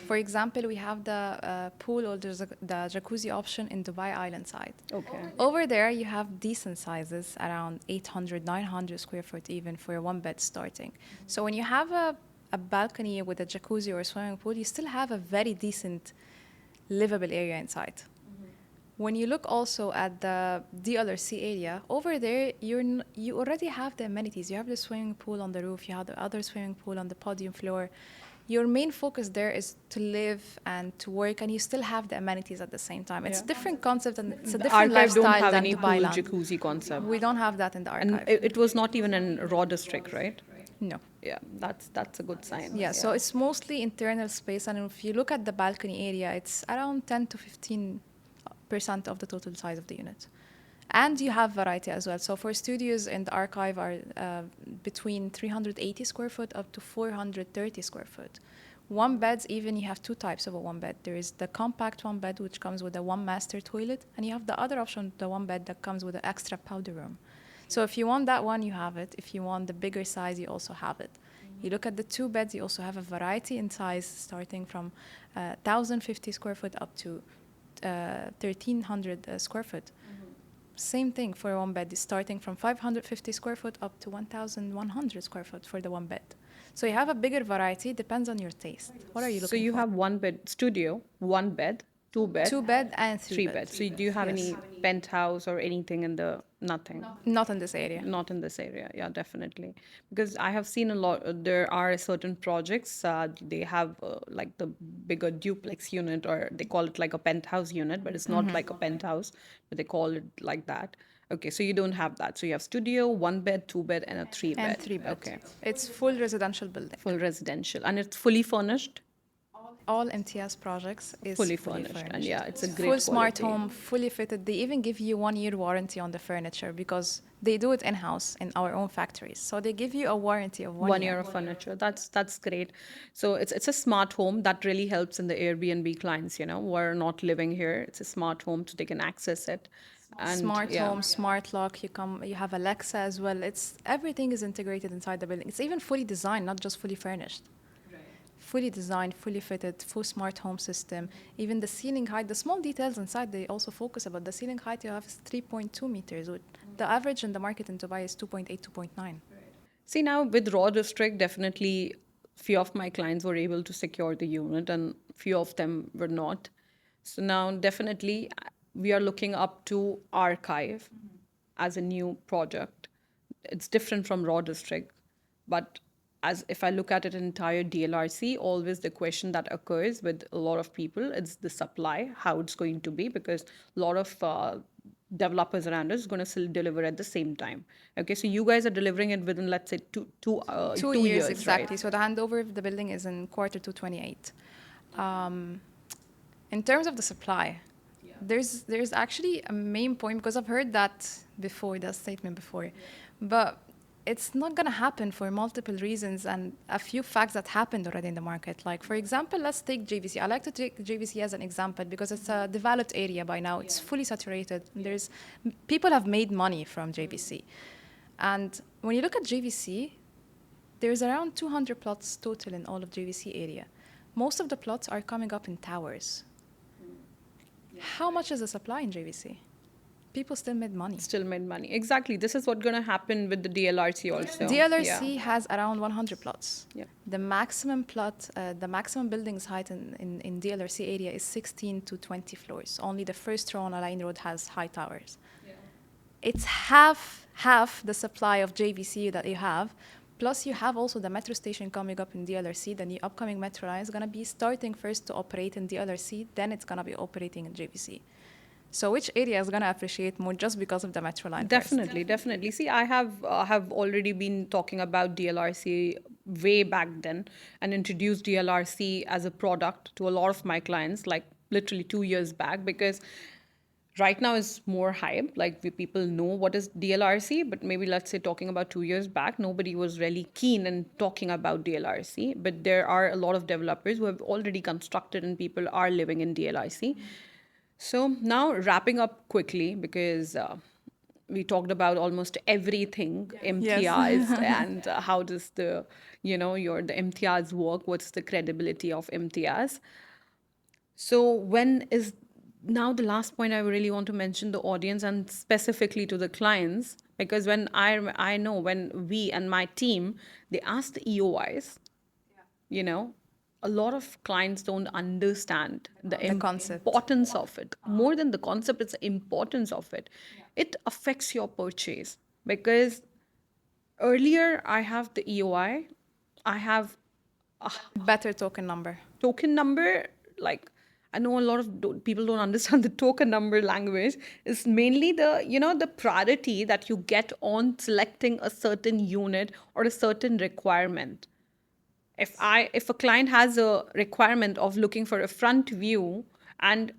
[SPEAKER 1] For example, we have the pool or the jacuzzi option in Dubai Island side.
[SPEAKER 2] Okay.
[SPEAKER 1] Over there, you have decent sizes, around 800, 900 square foot even for a 1 bed starting. So when you have a balcony with a jacuzzi or a swimming pool, you still have a very decent livable area inside. When you look also at the DLRC area, over there, you already have the amenities. You have the swimming pool on the roof, you have the other swimming pool on the podium floor. Your main focus there is to live and to work, and you still have the amenities at the same time. It's a different concept and it's a
[SPEAKER 2] The
[SPEAKER 1] different
[SPEAKER 2] archive don't
[SPEAKER 1] lifestyle
[SPEAKER 2] have
[SPEAKER 1] than
[SPEAKER 2] any
[SPEAKER 1] Dubai
[SPEAKER 2] pool
[SPEAKER 1] land.
[SPEAKER 2] jacuzzi concept.
[SPEAKER 1] We don't have that in the
[SPEAKER 2] And
[SPEAKER 1] archive.
[SPEAKER 2] it was not even in raw district, right?
[SPEAKER 1] No.
[SPEAKER 2] Yeah, that's a good sign.
[SPEAKER 1] Yeah, so it's mostly internal space, and if you look at the balcony area, it's around 10 to 15% of the total size of the unit. And you have variety as well. So for studios in the archive are between 380 square foot up to 430 square foot. One beds, even you have two types of a one bed. There is the compact one bed, which comes with a one master toilet, and you have the other option, the one bed that comes with an extra powder room. So if you want that one, you have it. If you want the bigger size, you also have it. You look at the two beds, you also have a variety in size, starting from 1,050 square foot up to 1,300 square foot. Same thing for one bed, starting from 550 square foot up to 1,100 square foot for the one bed. So you have a bigger variety, depends on your taste. What are you looking for?
[SPEAKER 2] So you have one bed studio, one bed, two bed,
[SPEAKER 1] two bed and
[SPEAKER 2] three beds. So do you have
[SPEAKER 1] Yes.
[SPEAKER 2] any penthouse or anything in the nothing?
[SPEAKER 1] Not in this area.
[SPEAKER 2] Not in this area, yeah, definitely. Because I have seen a lot, there are certain projects, they have like the bigger duplex unit, or they call it like a penthouse unit, but it's not like a penthouse, but they call it like that. Okay, so you don't have that. So you have studio, one bed, two bed, and a three bed.
[SPEAKER 1] And three bed.
[SPEAKER 2] Okay,
[SPEAKER 1] It's full residential building.
[SPEAKER 2] full residential. And it's fully furnished?
[SPEAKER 1] All Imtiaz projects is
[SPEAKER 2] Fully furnished. And yeah, it's a great
[SPEAKER 1] full smart
[SPEAKER 2] quality.
[SPEAKER 1] home, fully fitted. They even give you 1 year warranty on the furniture because they do it in-house in our own factories. So they give you a warranty of 1
[SPEAKER 2] One
[SPEAKER 1] year.
[SPEAKER 2] year of furniture. That's great. So it's a smart home that really helps in the Airbnb clients, who are not living here. It's a smart home, so they can access it. And
[SPEAKER 1] Smart
[SPEAKER 2] yeah.
[SPEAKER 1] home, smart lock. You have Alexa as well. It's everything is integrated inside the building. It's even fully designed, not just fully furnished. Fully designed, fully fitted, full smart home system. Even the ceiling height, the small details inside, they also focus about. The ceiling height you have is 3.2 meters. The average in the market in Dubai is 2.8, 2.9.
[SPEAKER 2] See, now with raw district, definitely few of my clients were able to secure the unit and few of them were not. So now definitely we are looking up to archive as a new project. It's different from raw district, but as if I look at it entire DLRC, always the question that occurs with a lot of people, it's the supply, how it's going to be, because a lot of developers around us is going to still deliver at the same time. Okay, so you guys are delivering it within, let's say, two years,
[SPEAKER 1] exactly.
[SPEAKER 2] right?
[SPEAKER 1] So the handover of the building is in quarter 228. In terms of the supply, there's actually a main point because I've heard that before, that statement before, but it's not going to happen for multiple reasons and a few facts that happened already in the market. Like, for example, let's take JVC. I like to take JVC as an example because it's a developed area by now. It's fully saturated. People have made money from JVC. And when you look at JVC, there's around 200 plots total in all of JVC area. Most of the plots are coming up in towers. How much is the supply in JVC? People still made money.
[SPEAKER 2] Still made money. Exactly. This is what's going to happen with the DLRC also.
[SPEAKER 1] DLRC has around 100 plots.
[SPEAKER 2] Yeah.
[SPEAKER 1] The maximum buildings height in DLRC area is 16 to 20 floors. Only the first row on Alain Road has high towers. Yeah. It's half the supply of JVC that you have. Plus, you have also the metro station coming up in DLRC. The new upcoming metro line is going to be starting first to operate in DLRC, then it's going to be operating in JVC. So which area is going to appreciate more just because of the metro line?
[SPEAKER 2] Definitely. See, I have already been talking about DLRC way back then and introduced DLRC as a product to a lot of my clients, like literally 2 years back, because right now is more hype. Like people know what is DLRC, but maybe let's say talking about 2 years back, nobody was really keen in talking about DLRC. But there are a lot of developers who have already constructed and people are living in DLRC. So now wrapping up quickly, because we talked about almost everything, Imtiaz, and how does the Imtiaz work? What's the credibility of Imtiaz? So when is now the last point I really want to mention the audience and specifically to the clients, because when I know when we and my team, they ask the EOIs, you know, a lot of clients don't understand the
[SPEAKER 1] The concept.
[SPEAKER 2] importance of it. More than the concept, it's the importance of it. It affects your purchase because earlier I have the EOI, I have
[SPEAKER 1] Better token number.
[SPEAKER 2] token number. Like, I know a lot of people don't understand the token number language. Is mainly the, you know, the priority that you get on selecting a certain unit or a certain requirement. If a client has a requirement of looking for a front view, and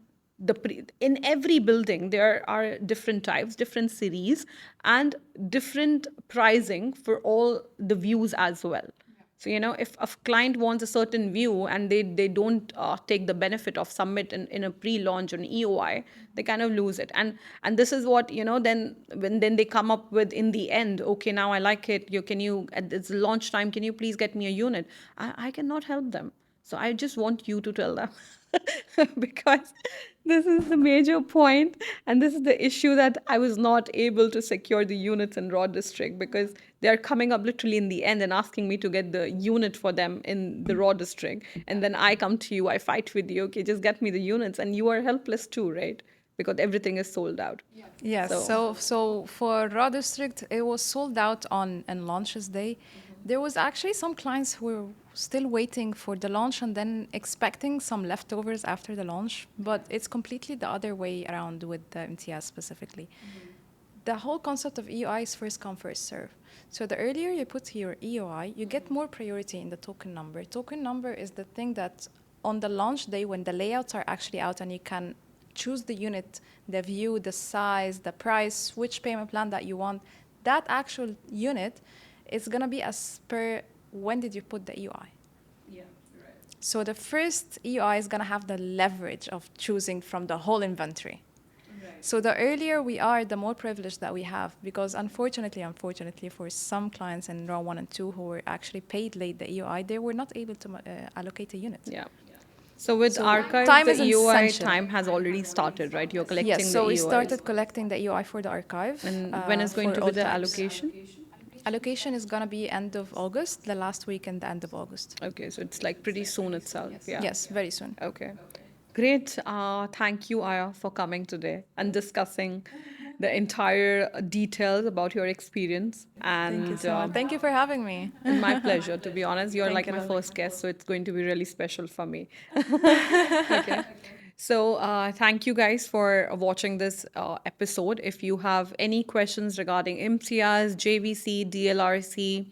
[SPEAKER 2] in every building there are different types, different series, and different pricing for all the views as well. So, you know, if a client wants a certain view and they don't take the benefit of submit in a pre-launch or an EOI, they kind of lose it. And this is what, you know, then they come up with in the end, okay, now I like it. Can you, at its launch time, can you please get me a unit? I cannot help them. So I just want you to tell them because this is the major point, and this is the issue that I was not able to secure the units in Raw District because they're coming up literally in the end and asking me to get the unit for them in the Raw District. And then I come to you, I fight with you, okay, just get me the units, and you are helpless too, right? Because everything is sold out.
[SPEAKER 1] Yes. So for Raw District, it was sold out on launches day. There was actually some clients who were still waiting for the launch and then expecting some leftovers after the launch. But it's completely the other way around with the Imtiaz specifically. The whole concept of EOI is first come, first serve. So the earlier you put your EOI, you get more priority in the token number. Token number is the thing that on the launch day, when the layouts are actually out and you can choose the unit, the view, the size, the price, which payment plan that you want, that actual unit is going to be as per when did you put the EOI.
[SPEAKER 2] Yeah, right.
[SPEAKER 1] So the first EOI is going to have the leverage of choosing from the whole inventory. So the earlier we are, the more privilege that we have, because unfortunately, for some clients in round 1 and 2 who were actually paid late the EOI, they were not able to allocate a unit.
[SPEAKER 2] Yeah. So with
[SPEAKER 1] So
[SPEAKER 2] archives,
[SPEAKER 1] time
[SPEAKER 2] the
[SPEAKER 1] is
[SPEAKER 2] EOI
[SPEAKER 1] essential.
[SPEAKER 2] time has already started, right? You're collecting
[SPEAKER 1] Yes, so
[SPEAKER 2] the
[SPEAKER 1] we
[SPEAKER 2] EOIs.
[SPEAKER 1] started collecting the EOI for the archive.
[SPEAKER 2] And when is going
[SPEAKER 1] for
[SPEAKER 2] to be
[SPEAKER 1] all
[SPEAKER 2] the
[SPEAKER 1] types.
[SPEAKER 2] allocation?
[SPEAKER 1] Allocation is going to be end of August, the last week in the end of August.
[SPEAKER 2] Okay, so it's like pretty soon itself. Yeah.
[SPEAKER 1] Yes, very soon.
[SPEAKER 2] Okay. Great. Thank you, Aya, for coming today and discussing the entire details about your experience. And
[SPEAKER 1] Thank you so much. Thank you for having me.
[SPEAKER 2] my pleasure, to be honest. You're
[SPEAKER 1] Thank
[SPEAKER 2] like
[SPEAKER 1] you,
[SPEAKER 2] my
[SPEAKER 1] Lily.
[SPEAKER 2] first guest, so it's going to be really special for me. Okay. So, thank you guys for watching this episode. If you have any questions regarding Imtiaz, JVC, DLRC,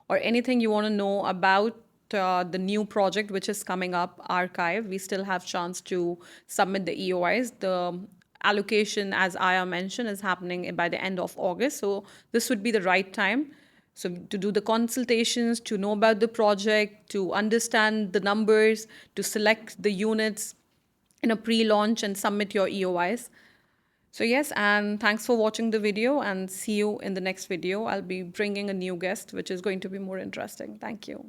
[SPEAKER 2] or anything you want to know about the new project which is coming up, Archive, we still have chance to submit the EOIs. The allocation, as Aya mentioned, is happening by the end of August. So, this would be the right time. So to do the consultations, to know about the project, to understand the numbers, to select the units in a pre-launch and submit your EOIs. So yes, and thanks for watching the video, and see you in the next video. I'll be bringing a new guest, which is going to be more interesting. Thank you.